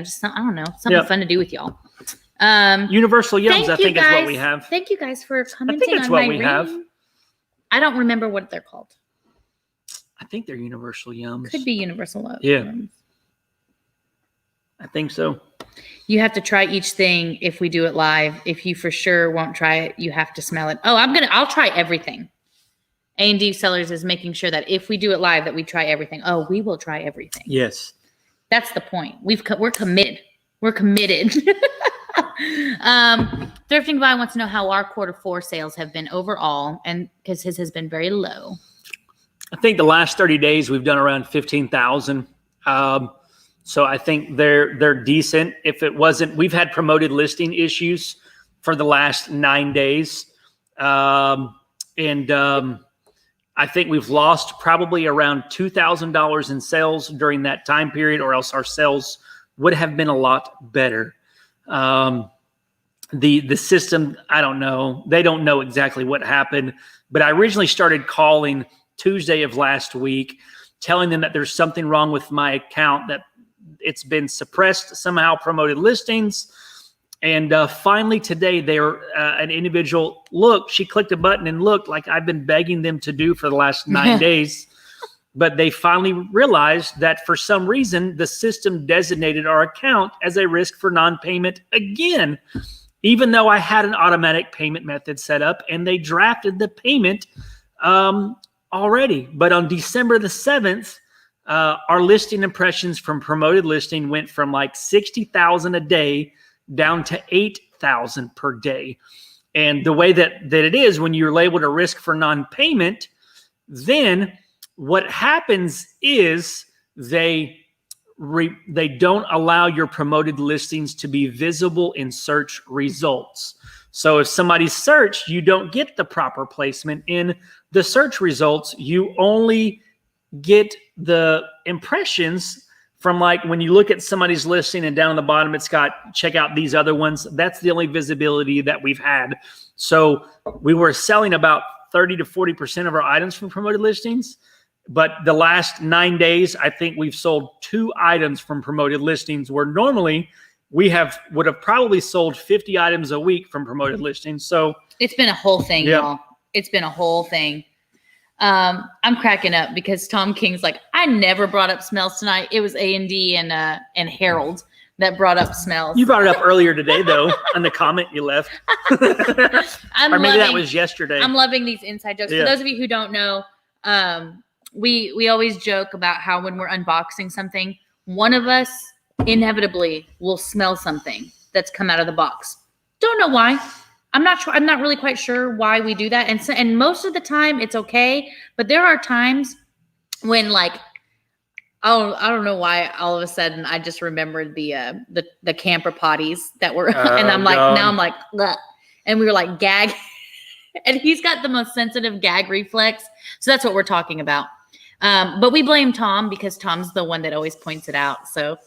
just, I don't know, something fun to do with y'all. Universal Yums, I think, is what we have. Thank you guys for commenting I think it's on what my we ring. have. I don't remember what they're called. I think they're Universal Yums. Could be Universal Yums. Yeah. I think so. You have to try each thing if we do it live. If you for sure won't try it, you have to smell it. Oh, I'll try everything. A&D Sellers is making sure that if we do it live, that we try everything. Oh, we will try everything. Yes. That's the point. We're committed. We're committed. Thrifting Guy wants to know how our Q4 sales have been overall, and because his has been very low. I think the last 30 days we've done around 15,000. So I think they're decent. If it wasn't, we've had promoted listing issues for the last 9 days. I think we've lost probably around $2,000 in sales during that time period, or else our sales would have been a lot better. The system, I don't know. They don't know exactly what happened, but I originally started calling Tuesday of last week, telling them that there's something wrong with my account, that it's been suppressed somehow, promoted listings. And finally today, an individual, she clicked a button and looked like I've been begging them to do for the last 9 days. but they finally realized that for some reason, the system designated our account as a risk for non-payment again, even though I had an automatic payment method set up and they drafted the payment already. But on December the 7th, our listing impressions from promoted listing went from like 60,000 a day down to 8,000 per day. And the way that it is, when you're labeled a risk for non-payment, then what happens is they don't allow your promoted listings to be visible in search results. So if somebody's searched, you don't get the proper placement in the search results. You only get the impressions from, like, when you look at somebody's listing and down on the bottom, it's got check out these other ones. That's the only visibility that we've had. So we were selling about 30 to 40% of our items from promoted listings. But the last 9 days, I think we've sold 2 items from promoted listings, where normally we would have probably sold 50 items a week from promoted listings. So it's been a whole thing, y'all. It's been a whole thing. I'm cracking up because Tom King's like, I never brought up smells tonight. It was A&D and Harold that brought up smells. You brought it up earlier today, though, in the comment you left. Or maybe that was yesterday. I'm loving these inside jokes. For those of you who don't know, we always joke about how when we're unboxing something, one of us inevitably will smell something that's come out of the box. Don't know why. I'm not sure. I'm not really quite sure why we do that. And most of the time it's okay, but there are times when, like, I don't know why all of a sudden I just remembered the camper potties that were, and I'm like, now I'm like, ugh. And we were like gag, and he's got the most sensitive gag reflex. So that's what we're talking about. But we blame Tom because Tom's the one that always points it out. So,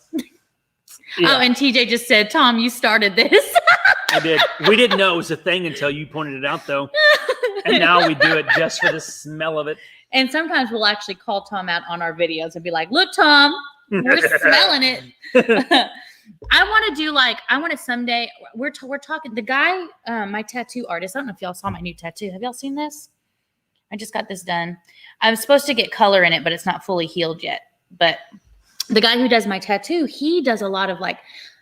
Oh, and TJ just said, Tom, you started this. I did. We didn't know it was a thing until you pointed it out, though. And now we do it just for the smell of it. And sometimes we'll actually call Tom out on our videos and be like, look, Tom, we're smelling it. I want to someday, we're talking, the guy, my tattoo artist, I don't know if y'all saw my new tattoo. Have y'all seen this? I just got this done. I was supposed to get color in it, but it's not fully healed yet. But the guy who does my tattoo, he does a lot of like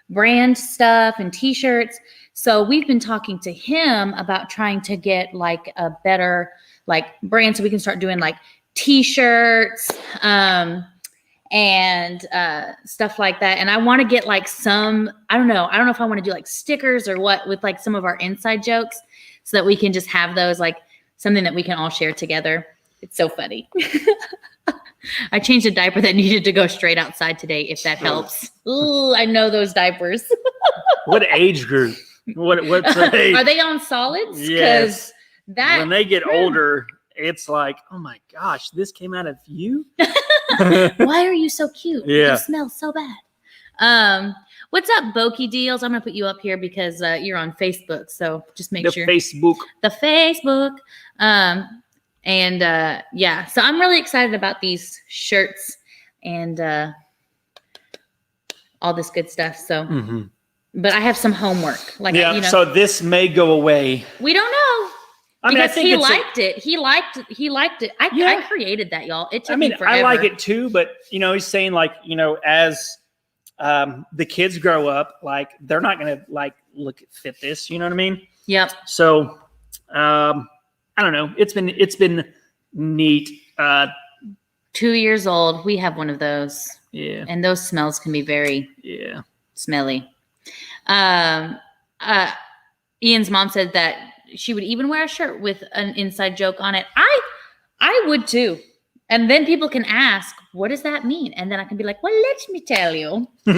brand stuff and t-shirts. So we've been talking to him about trying to get like a better like brand so we can start doing like t-shirts and stuff like that. And I want to get like some, I don't know if I want to do like stickers or what with like some of our inside jokes so that we can just have those like something that we can all share together. It's so funny. I changed a diaper that needed to go straight outside today, if that helps. Ooh, I know those diapers. What age group? What's the age? Are they on solids? Yes. That when they get older, it's like, oh my gosh, this came out of you? Why are you so cute? Yeah. You smell so bad. What's up, Boki Deals? I'm going to put you up here because you're on Facebook. So just make sure. The Facebook. Yeah, so I'm really excited about these shirts and all this good stuff. So, but I have some homework. Like, so this may go away. We don't know. I mean, I think he liked it. He liked it. I created that, y'all. It took me forever. I like it too, but he's saying like, as the kids grow up, like they're not going to like fit this, you know what I mean? Yep. So, I don't know. It's been neat. 2 years old. We have one of those. Yeah. And those smells can be very smelly. Ian's mom said that she would even wear a shirt with an inside joke on it. I would too. And then people can ask, what does that mean? And then I can be like, well, let me tell you. But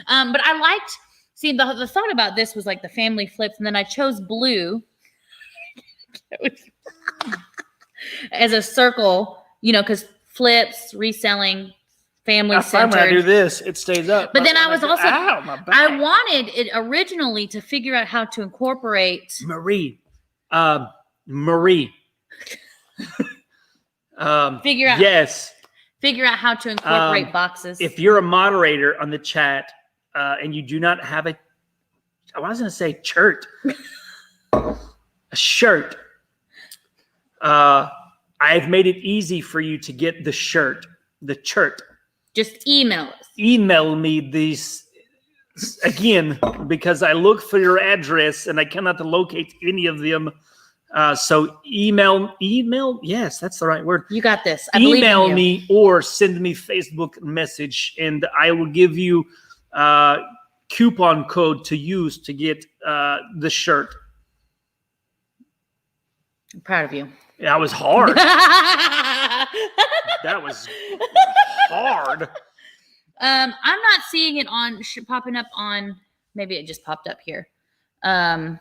I liked, see, the thought about this was like the family flips. And then I chose blue as a circle, because flips, reselling, family centered. When I do this, it stays up. But then I was also, my back. I wanted it originally to figure out how to incorporate. Marie. Figure out. Yes. Figure out how to incorporate boxes. If you're a moderator on the chat and you do not have I was going to say shirt. A shirt. I've made it easy for you to get the shirt. Just email us. Email me these again, because I look for your address and I cannot locate any of them. So email. Yes, that's the right word. You got this. I believe in Email you. me or send me Facebook message, and I will give you coupon code to use to get the shirt. I'm proud of you. That was hard. That was hard. I'm not seeing it on popping up on. Maybe it just popped up here. There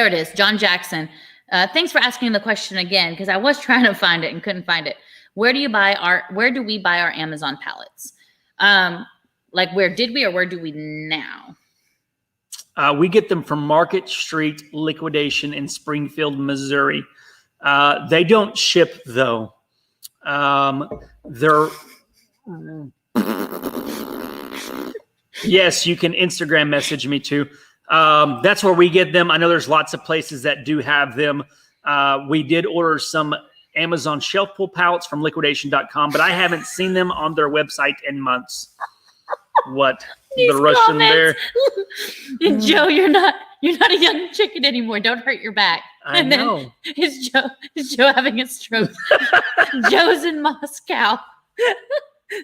it is, John Jackson. Thanks for asking the question again, because I was trying to find it and couldn't find it. Where do we buy our Amazon pallets? Like where did we or where do we now? We get them from Market Street Liquidation in Springfield, Missouri. They don't ship though. They're yes, you can Instagram message me too. That's where we get them. I know there's lots of places that do have them. We did order some Amazon shelf pull pallets from liquidation.com, but I haven't seen them on their website in months. What? These the Russian comments. there? Joe, you're not a young chicken anymore. Don't hurt your back. I know. Is Joe having a stroke? Joe's in Moscow.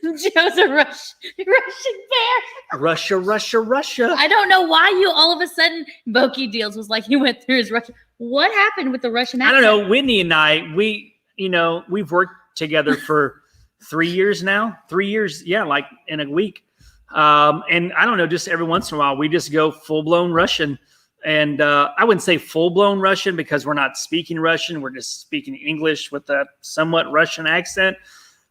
Joe's a Russian bear. Russia. I don't know why you all of a sudden Boki Deals was like he went through his Russian. What happened with the Russian accent? I don't know. Whitney and I, we've worked together for 3 years now. 3 years, yeah, like in a week. And I don't know, just every once in a while we just go full blown Russian. And I wouldn't say full blown Russian because we're not speaking Russian. We're just speaking English with a somewhat Russian accent.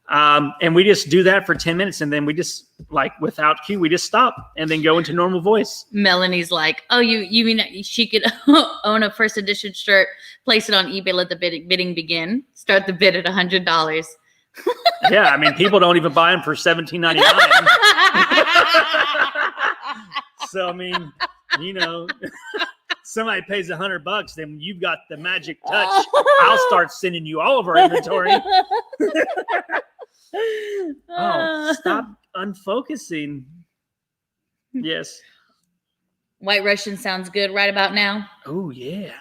And we just do that for 10 minutes. And then we just like without cue, we just stop and then go into normal voice. Melanie's like, oh, you mean she could own a first edition shirt, place it on eBay, let the bidding begin, start the bid at $100. Yeah, I mean, people don't even buy them for $17.99. So, I mean, somebody pays $100, then you've got the magic touch. I'll start sending you all of our inventory. Oh, stop unfocusing. Yes. White Russian sounds good right about now. Oh, yeah.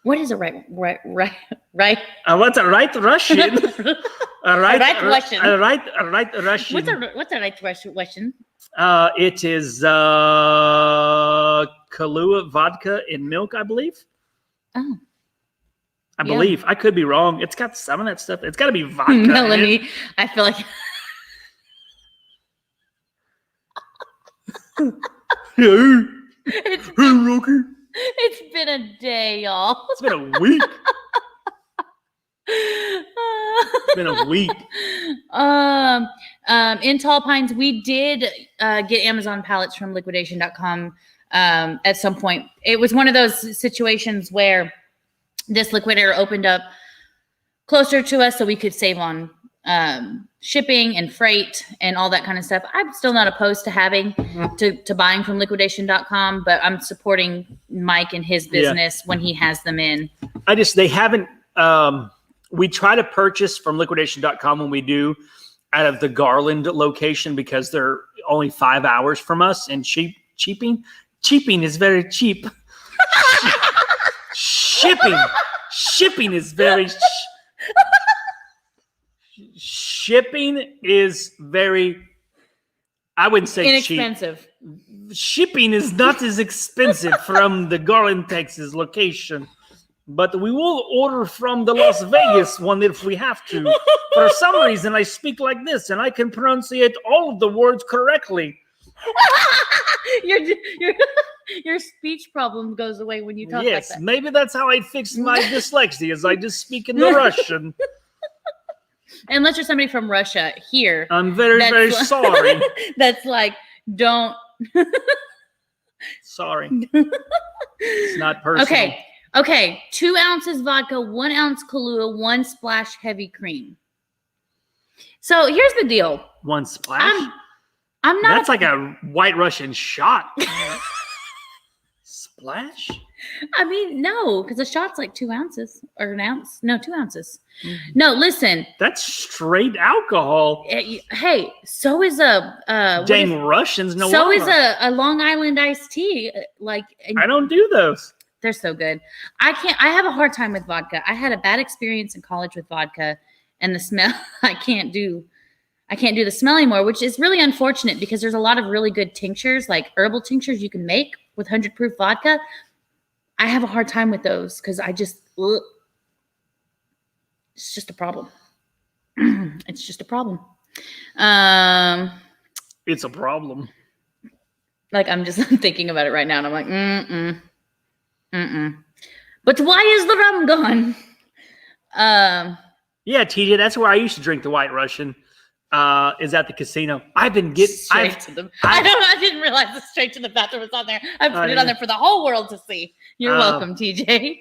What is a right? What's a right Russian? A right Russian. A right Russian. What's a right Russian? It is Kahlua vodka and milk, I believe. Oh. I believe. I could be wrong. It's got some of that stuff. It's got to be vodka. Melanie, I feel like. Hey, Rocky. It's been a day, y'all. It's been a week. It's been a week. In Tall Pines, we did get Amazon pallets from liquidation.com at some point. It was one of those situations where this liquidator opened up closer to us so we could save on shipping and freight and all that kind of stuff. I'm still not opposed to having to buying from liquidation.com, but I'm supporting Mike and his business when he has them in. They haven't, we try to purchase from liquidation.com when we do out of the Garland location because they're only 5 hours from us, and cheaping is very cheap. Shipping is very shipping is very, I wouldn't say inexpensive. Cheap. Shipping is not as expensive from the Garland, Texas location, but we will order from the Las Vegas one if we have to. For some reason, I speak like this, and I can pronunciate all of the words correctly. Your speech problem goes away when you talk like that. Yes, maybe that's how I fix my dyslexia, is I just speak in the Russian. Unless you're somebody from Russia here. I'm very, very sorry. That's like, don't. Sorry. It's not personal. Okay. 2 ounces vodka, 1 ounce Kahlua, 1 splash heavy cream. So here's the deal. 1 splash? I'm not. That's like a White Russian shot. splash? I mean, no, because a shot's like 2 ounces or an ounce. No, 2 ounces. No, listen. That's straight alcohol. Hey, so is a Dang Russians know. So is a Long Island iced tea. Like I don't do those. They're so good. I have a hard time with vodka. I had a bad experience in college with vodka, and the smell. I can't do the smell anymore, which is really unfortunate because there's a lot of really good tinctures, like herbal tinctures you can make with 100 proof vodka. I have a hard time with those because it's just a problem. It's just a problem. It's a problem. Like I'm thinking about it right now, and I'm like, But why is the rum gone? Yeah, TJ, that's where I used to drink the White Russian. Is at the casino. I didn't realize the straight to the bathroom was on there. I put it on there for the whole world to see. You're welcome, TJ.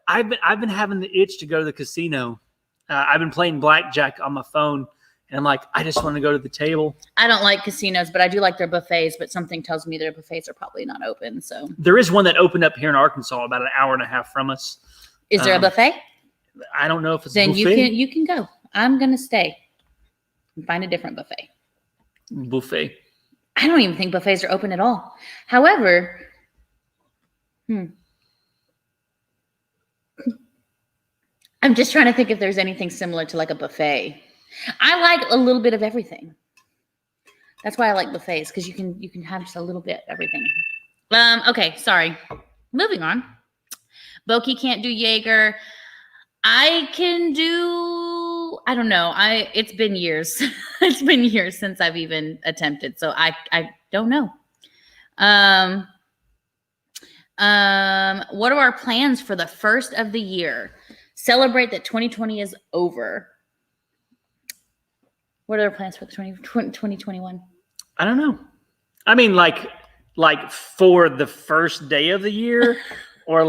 I've been having the itch to go to the casino. I've been playing blackjack on my phone, and I'm like, I just want to go to the table. I don't like casinos, but I do like their buffets. But something tells me their buffets are probably not open. So there is one that opened up here in Arkansas about an hour and a half from us. Is there a buffet? I don't know if it's then a buffet. you can go. I'm gonna stay. Find a different buffet. Buffet. I don't even think buffets are open at all. However, I'm just trying to think if there's anything similar to like a buffet. I like a little bit of everything. That's why I like buffets, because you can have just a little bit of everything. Okay, sorry. Moving on. Boki can't do Jaeger. I can do, I don't know. It's been years. It's been years since I've even attempted. So I don't know. What are our plans for the first of the year? Celebrate that 2020 is over. What are our plans for the 2021? I don't know. I mean, like for the first day of the year, or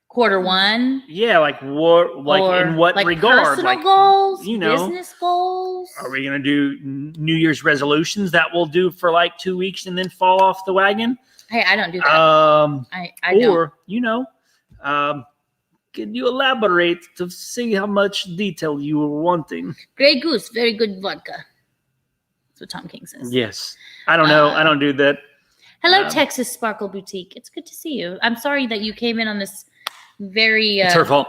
quarter one. Yeah, like what? Like or in what regard? Personal goals, business goals. Are we gonna do New Year's resolutions that we'll do for like 2 weeks and then fall off the wagon? Hey, I don't do that. I don't. Can you elaborate to see how much detail you were wanting? Grey Goose, very good vodka. That's what Tom King says. Yes. I don't know. I don't do that. Hello, Texas Sparkle Boutique. It's good to see you. I'm sorry that you came in on this very it's her fault.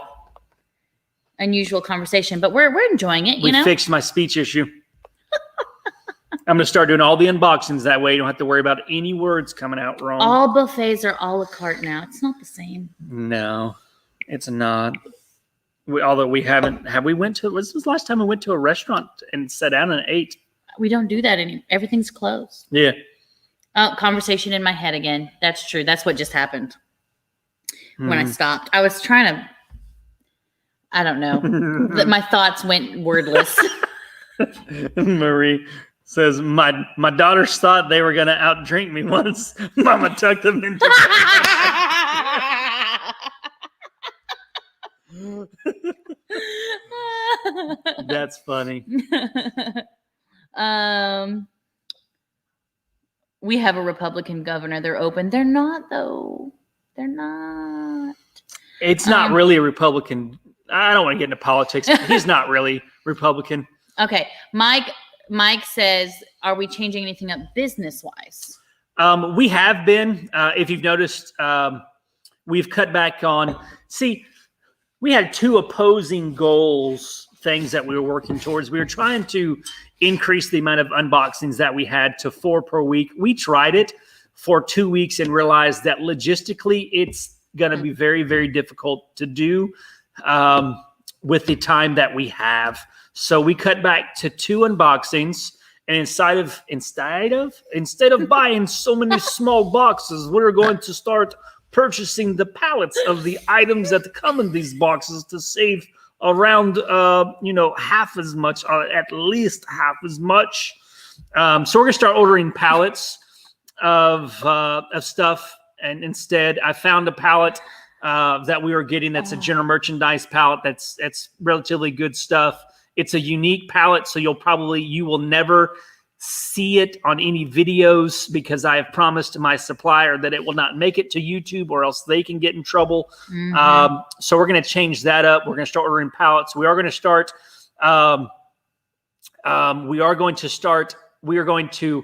Unusual conversation, but we're enjoying it. We fixed my speech issue. I'm going to start doing all the unboxings that way. You don't have to worry about any words coming out wrong. All buffets are a la carte now. It's not the same. No, it's not. Although we haven't. Have we went to? When's the last time we went to a restaurant and sat down and ate? We don't do that anymore. Everything's closed. Yeah. Oh, conversation in my head again. That's true. That's what just happened when I stopped. I was trying to. I don't know. My thoughts went wordless. Marie says, my daughters thought they were going to outdrink me once. Mama tucked them into That's funny. We have a Republican governor. They're open. They're not, though. They're not. It's not really a Republican. I don't want to get into politics. He's not really Republican. Okay. Mike says, are we changing anything up business-wise? We have been. If you've noticed, we've cut back on. See, we had two opposing goals, things that we were working towards. We were trying to increase the amount of unboxings that we had to 4 per week. We tried it for 2 weeks and realized that logistically it's going to be very, very difficult to do with the time that we have. So we cut back to 2 unboxings, and instead of buying so many small boxes, we're going to start purchasing the pallets of the items that come in these boxes to save around half as much, at least half as much. So we're gonna start ordering pallets of stuff, and instead I found a pallet that we were getting that's a general merchandise pallet that's relatively good stuff. It's a unique pallet, so you will never see it on any videos because I have promised my supplier that it will not make it to YouTube or else they can get in trouble. So we're going to change that up. We're going to start ordering pallets. We are going to start. We are going to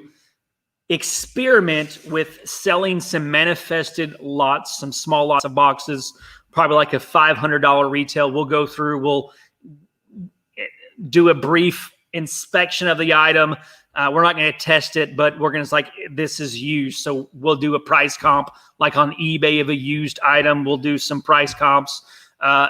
experiment with selling some manifested lots, some small lots of boxes, probably like a $500 retail. We'll go through, we'll do a brief inspection of the item. We're not going to test it, but we're going to like, this is used. So we'll do a price comp, like on eBay of a used item. We'll do some price comps.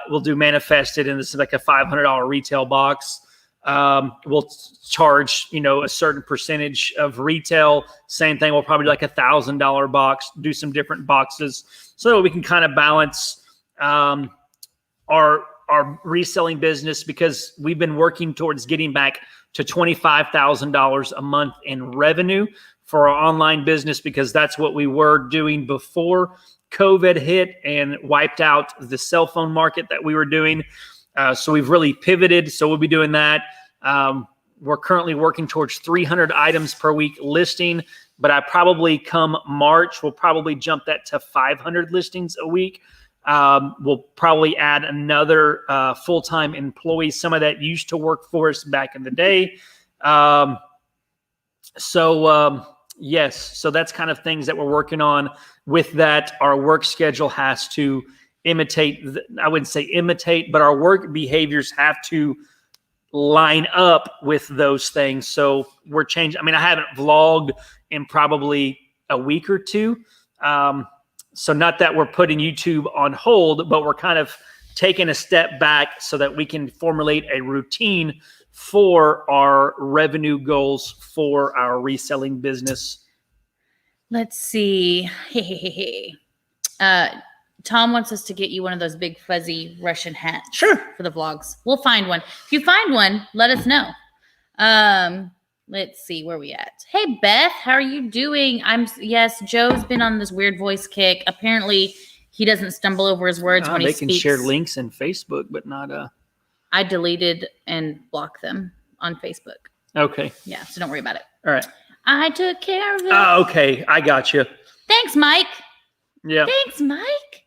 We'll do manifested, and this is like a $500 retail box. We'll charge, a certain percentage of retail. Same thing. We'll probably do like $1,000 box, do some different boxes so that we can kind of balance, our reselling business, because we've been working towards getting back to $25,000 a month in revenue for our online business, because that's what we were doing before COVID hit and wiped out the cell phone market that we were doing. So we've really pivoted. So we'll be doing that. We're currently working towards 300 items per week listing, but I probably come March, we'll probably jump that to 500 listings a week. We'll probably add another full-time employee. Some of that used to work for us back in the day. Yes, so that's kind of things that we're working on. With that, our work schedule has to imitate, I wouldn't say imitate, but our work behaviors have to line up with those things. So we're changing. I mean, I haven't vlogged in probably a week or two. So not that we're putting YouTube on hold, but we're kind of taking a step back so that we can formulate a routine for our revenue goals for our reselling business. Let's see. Tom wants us to get you one of those big fuzzy Russian hats. Sure. For the vlogs. We'll find one. If you find one, let us know. Let's see where we at. Hey, Beth, how are you doing? Yes, Joe's been on this weird voice kick. Apparently, he doesn't stumble over his words when he speaks. They can share links in Facebook, but not... I deleted and blocked them on Facebook. Okay. Yeah, so don't worry about it. All right. I took care of it. Oh, okay. I got you. Thanks, Mike. Yeah. Thanks, Mike.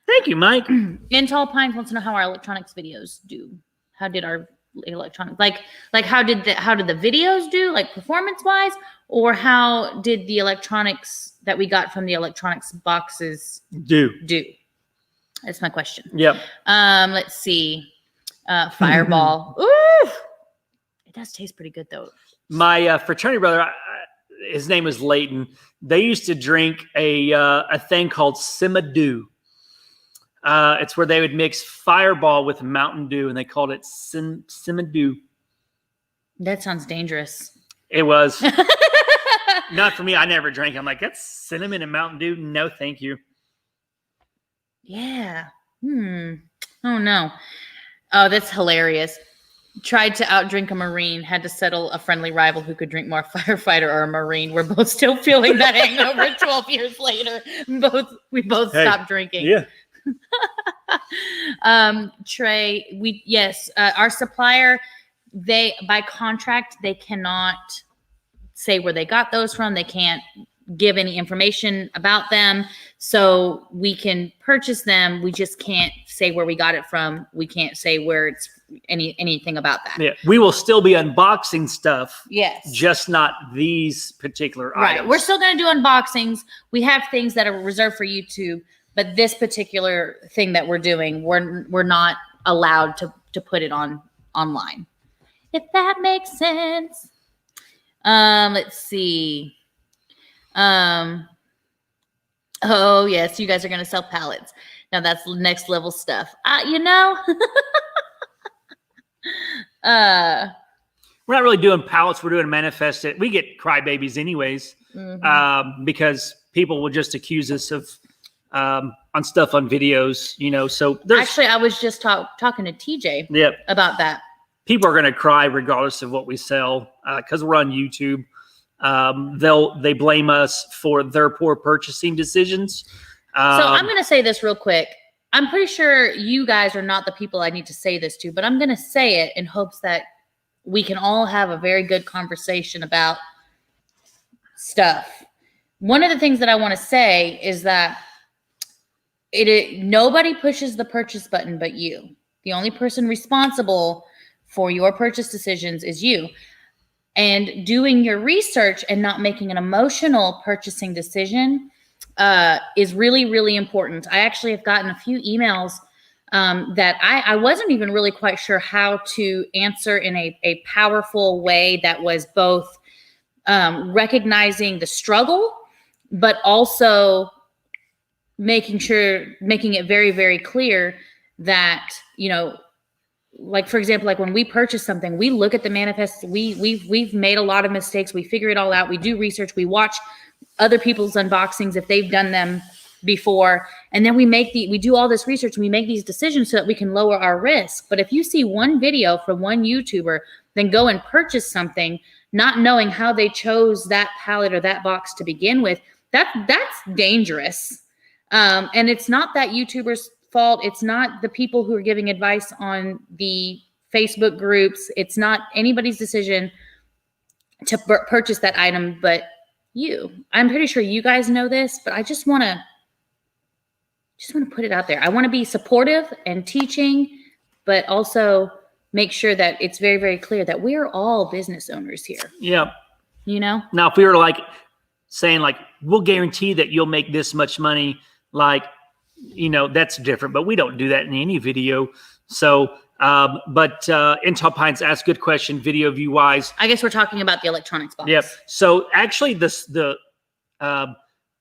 Thank you, Mike. And Tall Pines wants to know how our electronics videos do. How did our electronics, like how did the videos do, like performance wise, or how did the electronics that we got from the electronics boxes do? That's my question. Yep. Let's see. Fireball. Ooh, it does taste pretty good though. My fraternity brother, his name is Leighton. They used to drink a thing called Simadu. It's where they would mix Fireball with Mountain Dew, and they called it Simadu. That sounds dangerous. It was. Not for me. I never drank. I'm like, that's cinnamon and Mountain Dew. No, thank you. Yeah. Oh, no. Oh, that's hilarious. Tried to outdrink a Marine, had to settle a friendly rival who could drink more, firefighter or a Marine. We're both still feeling that hangover 12 years later. We both stopped drinking. Yeah. Trey, our supplier, by contract, they cannot say where they got those from. They can't give any information about them. So we can purchase them. We just can't say where we got it from. We can't say where it's anything about that. Yeah. We will still be unboxing stuff. Yes. Just not these particular items. Right. We're still going to do unboxings. We have things that are reserved for YouTube, but this particular thing that we're doing, we're not allowed to put it online. If that makes sense. Let's see. Oh yes, you guys are gonna sell pallets. Now that's next level stuff. We're not really doing pallets. We're doing manifested. We get crybabies anyways, because people will just accuse us of on stuff on videos, So actually, I was just talking to TJ about that. People are going to cry regardless of what we sell because we're on YouTube. They blame us for their poor purchasing decisions. So I'm going to say this real quick. I'm pretty sure you guys are not the people I need to say this to, but I'm going to say it in hopes that we can all have a very good conversation about stuff. One of the things that I want to say is that nobody pushes the purchase button but you. The only person responsible for your purchase decisions is you. And doing your research and not making an emotional purchasing decision is really, really important. I actually have gotten a few emails that I wasn't even really quite sure how to answer in a powerful way that was both recognizing the struggle, but also making it very, very clear that, like, for example, like when we purchase something, we look at the manifest, we've made a lot of mistakes. We figure it all out. We do research. We watch other people's unboxings if they've done them before. And then we do all this research and we make these decisions so that we can lower our risk. But if you see one video from one YouTuber, then go and purchase something, not knowing how they chose that pallet or that box to begin with, that's dangerous. And it's not that YouTuber's fault. It's not the people who are giving advice on the Facebook groups. It's not anybody's decision to purchase that item, but you. I'm pretty sure you guys know this, but I just want to put it out there. I want to be supportive and teaching, but also make sure that it's very, very clear that we're all business owners here. Yeah. Now, if we were like saying like, we'll guarantee that you'll make this much money, like, that's different, but we don't do that in any video. So, but Intel Pines asked, good question, video view wise. I guess we're talking about the electronics box. Yep. So actually the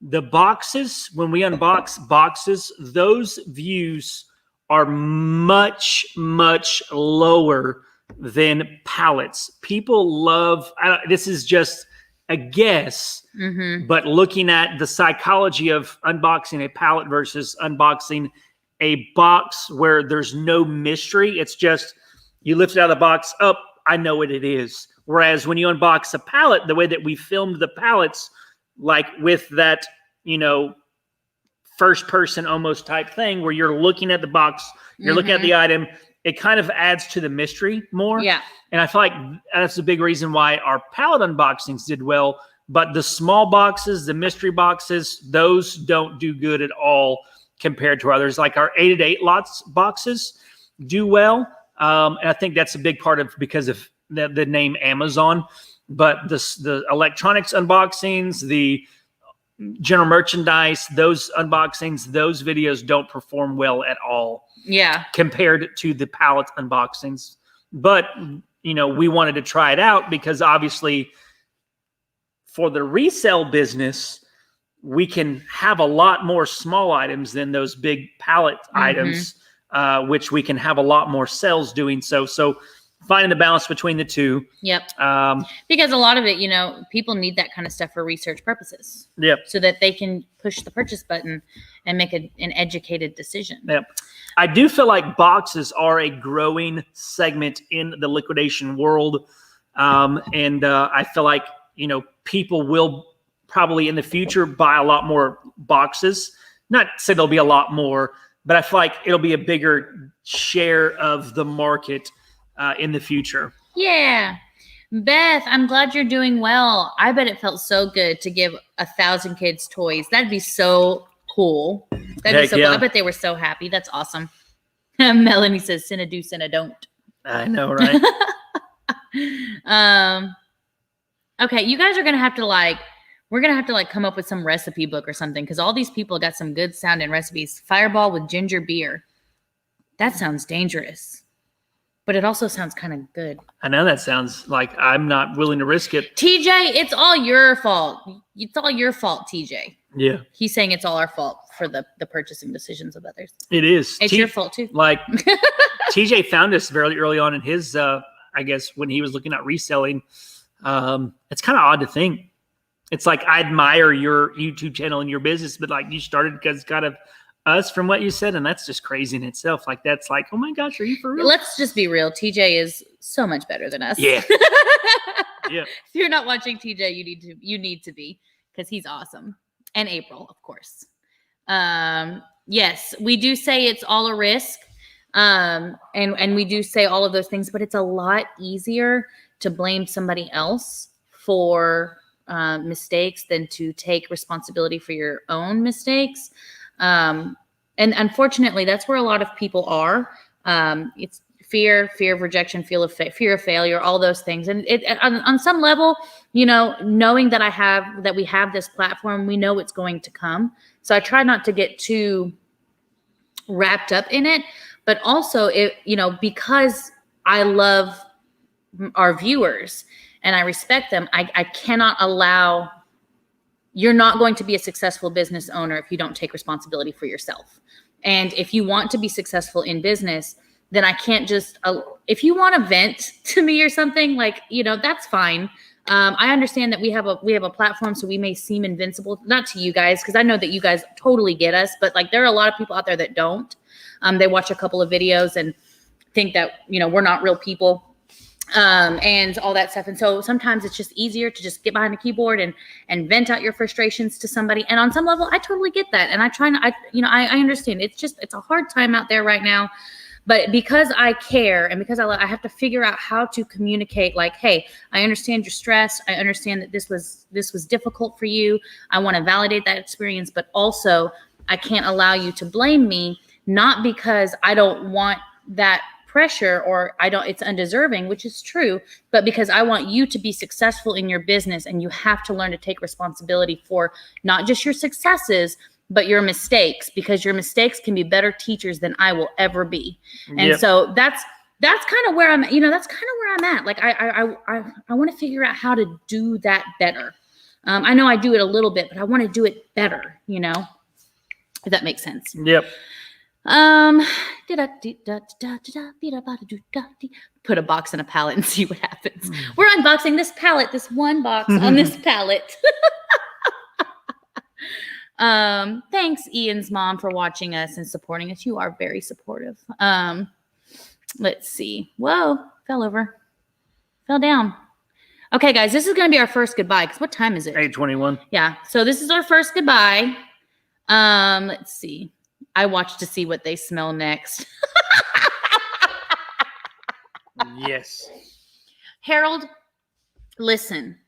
boxes, when we unbox boxes, those views are much, much lower than pallets. People love, this is just a guess, but looking at the psychology of unboxing a pallet versus unboxing a box where there's no mystery, it's just you lift it out of the box, I know what it is. Whereas when you unbox a pallet, the way that we filmed the pallets, like with that, first person almost type thing where you're looking at the box, you're looking at the item, it kind of adds to the mystery more. Yeah. And I feel like that's a big reason why our pallet unboxings did well. But the small boxes, the mystery boxes, those don't do good at all compared to others. Like our 8 lots boxes do well. And I think that's a big part of because of the name Amazon. But the electronics unboxings, the general merchandise, those unboxings, those videos don't perform well at all. Yeah. Compared to the pallet unboxings. But we wanted to try it out because obviously for the resale business, we can have a lot more small items than those big pallet items, which we can have a lot more sales doing. So finding the balance between the two. Yep. Because a lot of it, people need that kind of stuff for research purposes. Yep. So that they can push the purchase button and make an educated decision. Yep. I do feel like boxes are a growing segment in the liquidation world. And I feel like, people will probably in the future buy a lot more boxes. Not say there'll be a lot more, but I feel like it'll be a bigger share of the market in the future. Yeah. Beth, I'm glad you're doing well. I bet it felt so good to give 1,000 kids toys. That'd be so cool. That'd be so cool. I bet they were so happy. That's awesome. Melanie says, "Cinna do, cinna don't." I know, right? Okay, you guys are gonna have to we're gonna have to come up with some recipe book or something because all these people got some good sounding recipes. Fireball with ginger beer. That sounds dangerous, but it also sounds kind of good. I know that sounds like I'm not willing to risk it. TJ, it's all your fault. It's all your fault, TJ. Yeah. He's saying it's all our fault for the purchasing decisions of others. It is. It's your fault too. Like TJ found us very early on in his, I guess, when he was looking at reselling. It's kind of odd to think. It's like I admire your YouTube channel and your business, but like you started because kind of us from what you said, and that's just crazy in itself. Like that's like, oh my gosh, are you for real? Let's just be real. TJ is so much better than us. Yeah. Yeah. If you're not watching TJ, you need to be because he's awesome. And April, of course. Yes, we do say it's all a risk. And we do say all of those things, but it's a lot easier to blame somebody else for mistakes than to take responsibility for your own mistakes. And unfortunately, that's where a lot of people are. It's fear of rejection, fear of failure, all those things. And on some level, knowing that we have this platform, we know it's going to come. So I try not to get too wrapped up in it, but also because I love our viewers and I respect them, I cannot allow. You're not going to be a successful business owner if you don't take responsibility for yourself. And if you want to be successful in business, then I can't just, if you want to vent to me or something, like, that's fine. I understand that we have a platform, so we may seem invincible, not to you guys, because I know that you guys totally get us, but like there are a lot of people out there that don't. They watch a couple of videos and think that, we're not real people. And all that stuff. And so sometimes it's just easier to just get behind a keyboard and vent out your frustrations to somebody. And on some level, I totally get that. And I understand. It's a hard time out there right now, but because I care and because I have to figure out how to communicate, like, hey, I understand you're stressed. I understand that this was difficult for you. I want to validate that experience, but also I can't allow you to blame me, not because I don't want that pressure or it's undeserving, which is true, but because I want you to be successful in your business, and you have to learn to take responsibility for not just your successes, but your mistakes, because your mistakes can be better teachers than I will ever be. And so that's kind of where I'm at. That's kind of where I'm at. Like I want to figure out how to do that better. I know I do it a little bit, but I want to do it better, if that makes sense. Yep. Put a box in a pallet and see what happens. We're unboxing this pallet, this one box on this pallet. Thanks, Ian's mom, for watching us and supporting us. You are very supportive. Let's see. Whoa, fell down. Okay, guys, this is going to be our first goodbye. Because what time is it? 8:21. Yeah, so this is our first goodbye. Let's see. I watch to see what they smell next. Yes. Harold, listen,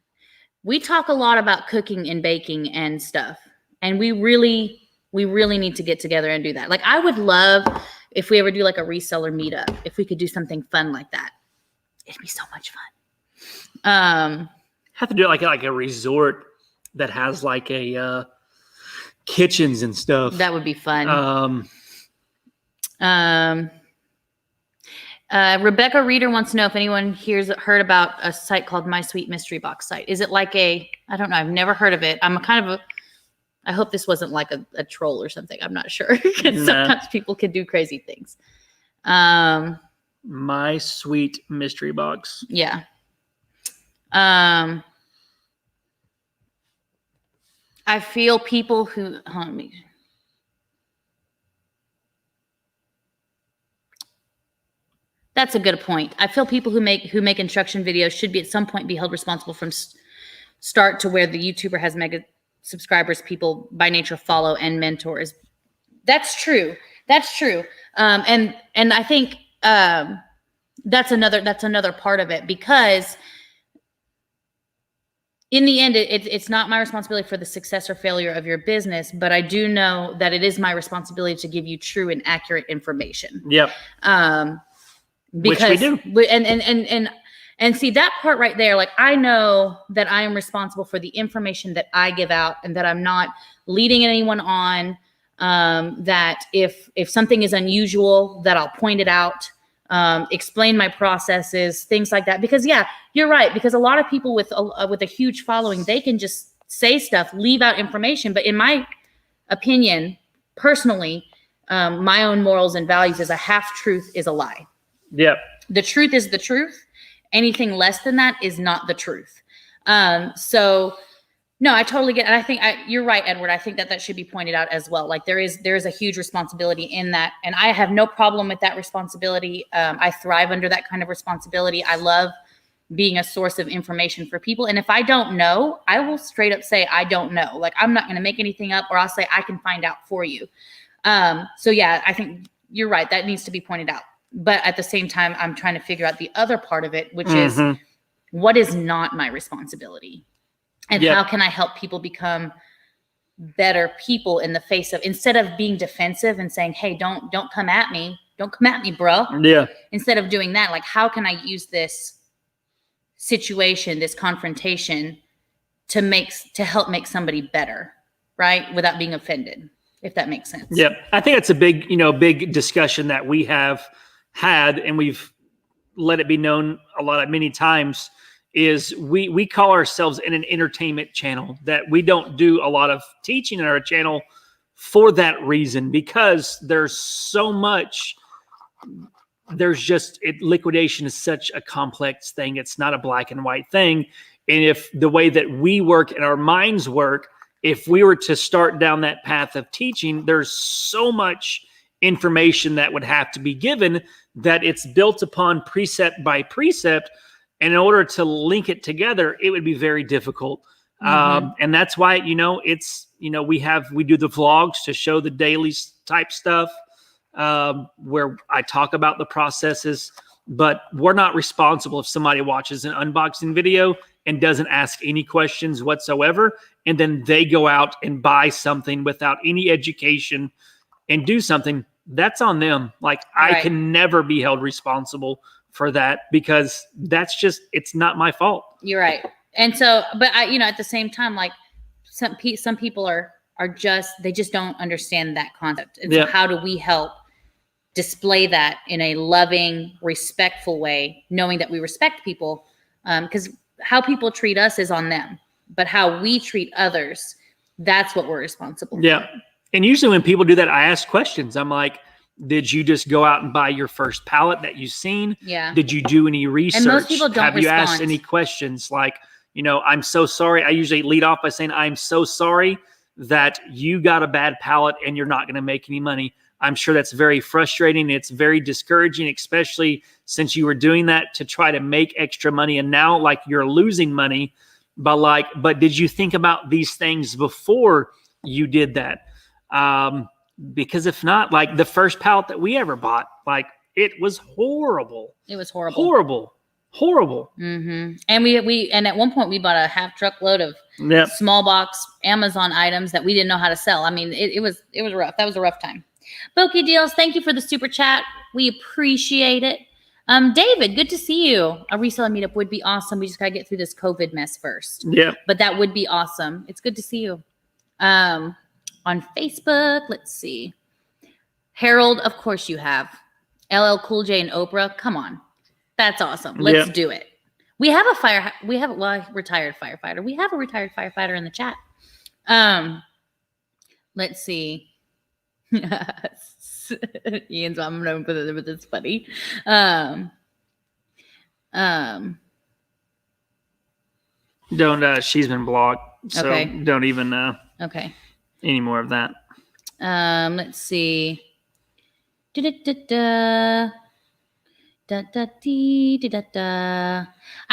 we talk a lot about cooking and baking and stuff, and we really need to get together and do that. Like, I would love if we ever do like a reseller meetup, if we could do something fun like that. It'd be so much fun. Have to do it like a resort that has like a kitchens and stuff. That would be fun. Rebecca Reader wants to know if anyone heard about a site called My Sweet Mystery Box site. Is it like I don't know. I've never heard of it. I hope this wasn't like a troll or something. I'm not sure. Because sometimes people can do crazy things. My Sweet Mystery Box. Yeah. I feel people who, that's a good point. I feel people who make instruction videos should be at some point be held responsible from start to where the YouTuber has mega subscribers, people by nature follow and mentors. That's true. And I think that's another part of it, because in the end, it's not my responsibility for the success or failure of your business, but I do know that it is my responsibility to give you true and accurate information. Yep. Because which we do. And see that part right there, like, I know that I am responsible for the information that I give out, and that I'm not leading anyone on, that if something is unusual, that I'll point it out. Explain my processes, things like that. Because yeah, you're right. Because a lot of people with a huge following, they can just say stuff, leave out information. But in my opinion, personally, my own morals and values is a half truth is a lie. Yep. The truth is the truth. Anything less than that is not the truth. So no, I totally get it. And I think you're right, Edward. I think that should be pointed out as well. Like, there is a huge responsibility in that. And I have no problem with that responsibility. I thrive under that kind of responsibility. I love being a source of information for people. And if I don't know, I will straight up say, I don't know. Like, I'm not going to make anything up, or I'll say, I can find out for you. So yeah, I think you're right. That needs to be pointed out. But at the same time, I'm trying to figure out the other part of it, which is what is not my responsibility. And how can I help people become better people in the face of, instead of being defensive and saying, hey, don't come at me. Don't come at me, bro. Yeah. Instead of doing that, like, how can I use this situation, this confrontation to help make somebody better, right? Without being offended, if that makes sense. Yeah. I think it's a big discussion that we have had, and we've let it be known many times, is we call ourselves an entertainment channel, that we don't do a lot of teaching in our channel for that reason, because there's so much. Liquidation is such a complex thing. It's not a black and white thing. And if the way that we work and our minds work, if we were to start down that path of teaching, there's so much information that would have to be given that it's built upon precept by precept. And in order to link it together, it would be very difficult. And that's why, we do the vlogs to show the daily type stuff, where I talk about the processes, but we're not responsible if somebody watches an unboxing video and doesn't ask any questions whatsoever, and then they go out and buy something without any education and do something. That's on them. Like, I can never be held responsible for that, because it's not my fault. You're right. And so, but at the same time, like, some people they just don't understand that concept. And so how do we help display that in a loving, respectful way, knowing that we respect people? Because how people treat us is on them, but how we treat others, that's what we're responsible for. Yeah. And usually when people do that, I ask questions. I'm like, did you just go out and buy your first pallet that you've seen? Yeah. Did you do any research? And most people don't Have you asked any questions? Like, I'm so sorry. I usually lead off by saying, I'm so sorry that you got a bad pallet and you're not going to make any money. I'm sure that's very frustrating. It's very discouraging, especially since you were doing that to try to make extra money. And now, like, you're losing money. But did you think about these things before you did that? Because if not, like, the first pallet that we ever bought, like, it was horrible. It was horrible. Horrible. Mm-hmm. And at one point we bought a half truckload of small box Amazon items that we didn't know how to sell. I mean, it was rough. That was a rough time. Bokeh Deals, thank you for the super chat. We appreciate it. David, good to see you. A reseller meetup would be awesome. We just got to get through this COVID mess first. Yeah. But that would be awesome. It's good to see you. On Facebook, let's see. Harold, of course you have. LL Cool J and Oprah, come on. That's awesome. Let's do it. We have a retired firefighter. We have a retired firefighter in the chat. Let's see. Ian's mom, but it's funny. Don't. She's been blocked, so don't even. Okay. Any more of that? Let's see. I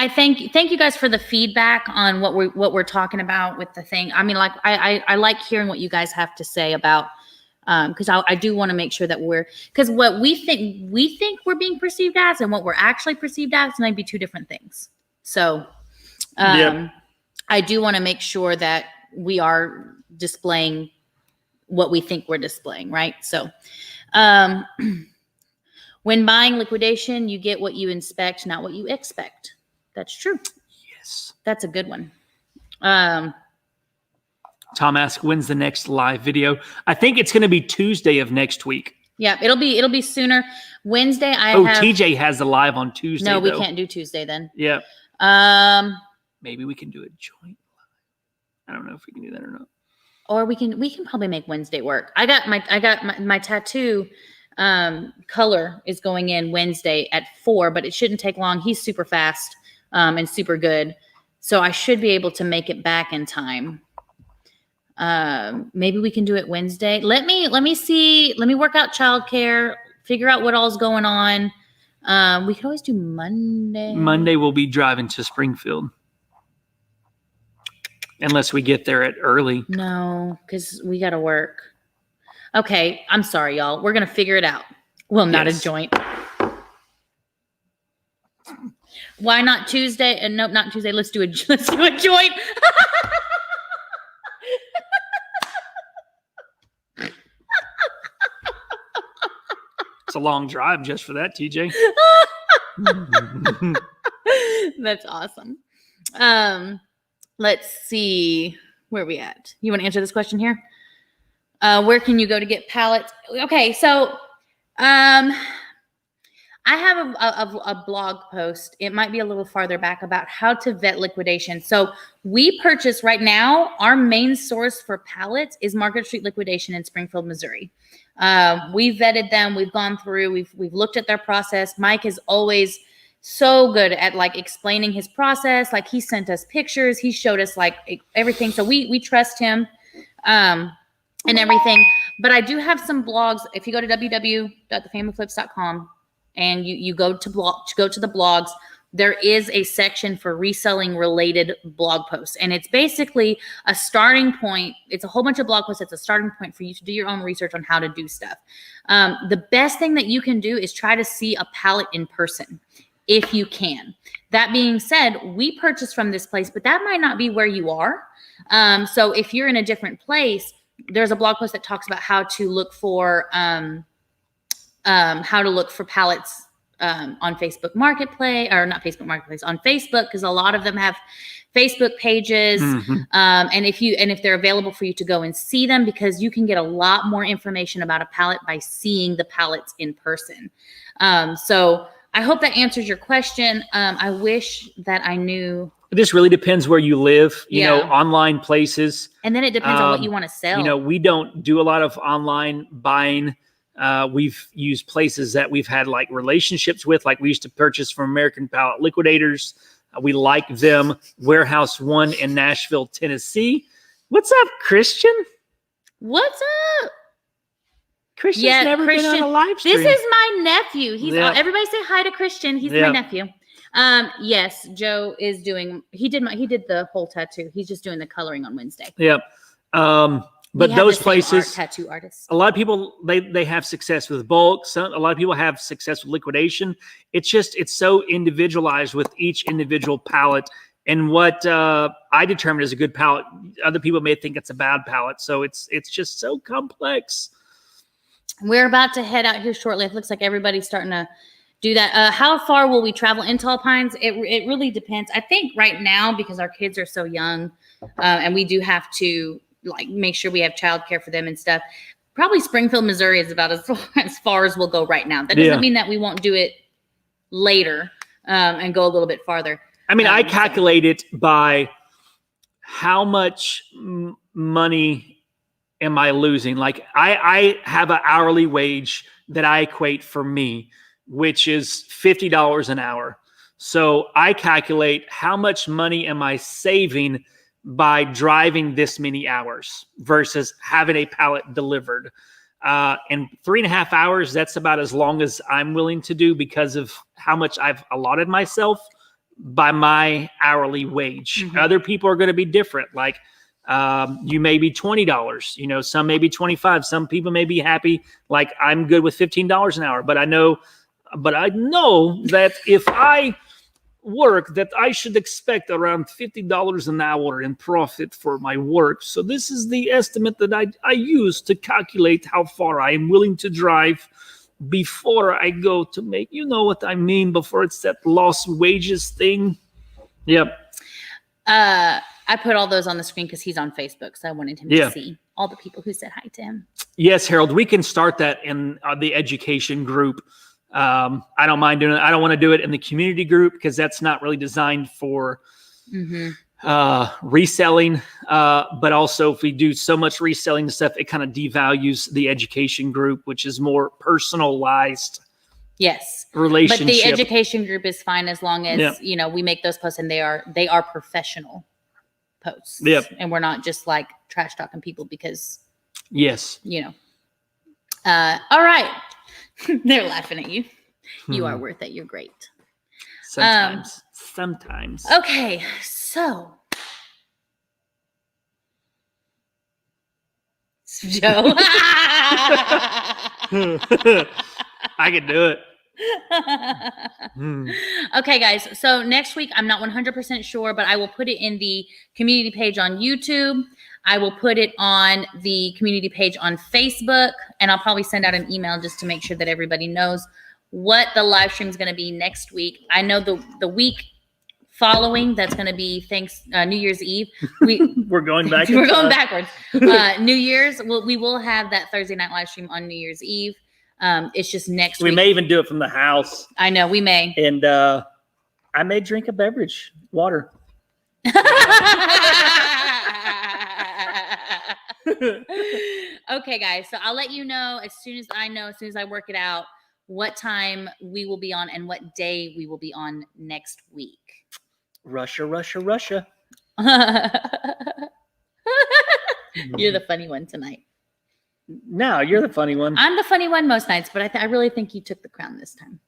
thank you guys for the feedback on what we're talking about with the thing. I mean, like, I like hearing what you guys have to say about, because I do want to make sure that because what we think we're being perceived as and what we're actually perceived as might be two different things. So I do want to make sure that we are displaying what we think we're displaying, right? So when buying liquidation, you get what you inspect, not what you expect. That's true. Yes. That's a good one. Tom asks, when's the next live video? I think it's going to be Tuesday of next week. Yeah, it'll be sooner. Wednesday, TJ has the live on Tuesday. No, we can't do Tuesday then. Yeah. Maybe we can do a joint live. I don't know if we can do that or not. Or we can probably make Wednesday work. I got my tattoo color is going in Wednesday at 4, but it shouldn't take long. He's super fast and super good. So I should be able to make it back in time. Maybe we can do it Wednesday. Let me see. Let me work out childcare, figure out what all's going on. We could always do Monday. Monday we'll be driving to Springfield. Unless we get there early. No, because we got to work. Okay, I'm sorry, y'all. We're going to figure it out. Well, not a joint. Why not Tuesday? Nope, not Tuesday. Let's do a joint. a long drive just for that, TJ. That's awesome. Let's see. Where are we at? You want to answer this question here? Where can you go to get pallets? Okay, so I have a blog post. It might be a little farther back about how to vet liquidation. So we purchase right now, our main source for pallets is Market Street Liquidation in Springfield, Missouri. We've vetted them. We've gone through. We've looked at their process. Mike is always so good at like explaining his process. Like he sent us pictures. He showed us like everything. So we trust him and everything. But I do have some blogs. If you go to www.thefamilyflips.com and you go to the blogs, there is a section for reselling related blog posts. And it's basically a starting point. It's a whole bunch of blog posts. It's a starting point for you to do your own research on how to do stuff. The best thing that you can do is try to see a pallet in person if you can. That being said, we purchased from this place, but that might not be where you are. So if you're in a different place, there's a blog post that talks about how to look for pallets on Facebook Marketplace, or not Facebook Marketplace, on Facebook, because a lot of them have Facebook pages. And if they're available for you to go and see them, because you can get a lot more information about a pallet by seeing the pallets in person. So I hope that answers your question. I wish that I knew. This really depends where you live, you know, online places. And then it depends on what you want to sell. You know, we don't do a lot of online buying. We've used places that we've had like relationships with, like we used to purchase from American Pallet Liquidators. We like them. Warehouse One in Nashville, Tennessee. What's up, Christian? What's up? Christian's never been on a live stream. This is my nephew. He's everybody say hi to Christian. He's my nephew. Yes, Joe is doing. He did the whole tattoo. He's just doing the coloring on Wednesday. Yep. But those places, tattoo artists. A lot of people they have success with bulk. A lot of people have success with liquidation. It's so individualized with each individual pallet. And what I determine is a good pallet, other people may think it's a bad pallet. So it's just so complex. We're about to head out here shortly. It looks like everybody's starting to do that. How far will we travel in Tall Pines? It really depends. I think right now, because our kids are so young, and we do have to like make sure we have childcare for them and stuff. Probably Springfield, Missouri is about as far as we'll go right now. That doesn't mean that we won't do it later and go a little bit farther. I mean, I calculate it by how much money am I losing? Like I have an hourly wage that I equate for me, which is $50 an hour. So I calculate how much money am I saving by driving this many hours versus having a pallet delivered. And 3.5 hours, that's about as long as I'm willing to do because of how much I've allotted myself by my hourly wage. Other people are going to be different. Like you may be $20, you know, some may be 25. Some people may be happy. Like I'm good with $15 an hour, but I know that if I work, that I should expect around $50 an hour in profit for my work. So this is the estimate that I use to calculate how far I am willing to drive before I go to make, you know what I mean, before it's that lost wages thing. Yep. I put all those on the screen because he's on Facebook, so I wanted him to see all the people who said hi to him. Yes, Harold, we can start that in the education group. I don't mind doing it. I don't want to do it in the community group because that's not really designed for reselling. But also if we do so much reselling stuff, it kind of devalues the education group, which is more personalized. Yes. Relationship. But the education group is fine as long as, you know, we make those posts and they are professional posts. Yep. And we're not just like trash talking people because, you know, all right. They're laughing at you. You are worth it. You're great. Sometimes. Okay, so Joe. I can do it. Okay, guys. So next week, I'm not 100% sure, but I will put it in the community page on YouTube. I will put it on the community page on Facebook, and I'll probably send out an email just to make sure that everybody knows what the live stream is going to be next week. I know the week following, that's going to be New Year's Eve. We're going back. We're going backwards. New Year's, we will have that Thursday night live stream on New Year's Eve. It's just next week. We may even do it from the house. I know, we may. And I may drink a beverage, water. Okay, guys. So I'll let you know as soon as I work it out, what time we will be on and what day we will be on next week. Russia, Russia, Russia. You're the funny one tonight. No, you're the funny one. I'm the funny one most nights, but I really think you took the crown this time.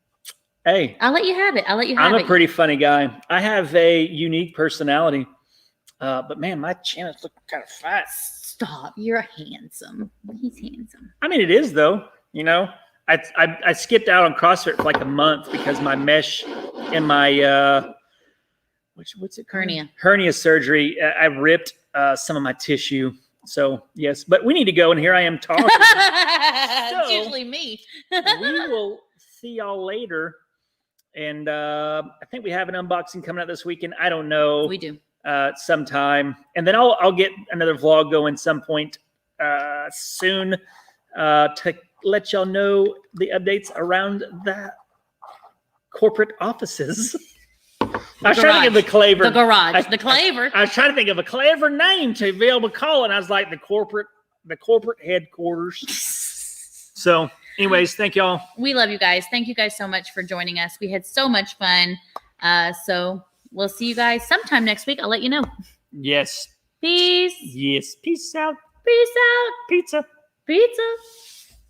Hey. I'll let you have it. I'm a pretty funny guy. I have a unique personality. But man, my chin is looking kind of fat. Stop. You're handsome. He's handsome. I mean, it is though. You know, I skipped out on CrossFit for like a month because my mesh in my what's it called? Hernia surgery. I ripped some of my tissue. So yes, but we need to go, and here I am talking. It's usually me. We will see y'all later, and I think we have an unboxing coming out this weekend. I don't know. We do. Sometime, and then I'll get another vlog going some point soon to let y'all know the updates around the corporate offices. I was trying to think of the clever. The garage. The clever. I was trying to think of a clever name to be able to call it. And I was like the corporate headquarters. So, anyways, thank y'all. We love you guys. Thank you guys so much for joining us. We had so much fun. So we'll see you guys sometime next week. I'll let you know. Yes. Peace. Yes. Peace out. Peace out. Pizza. Pizza.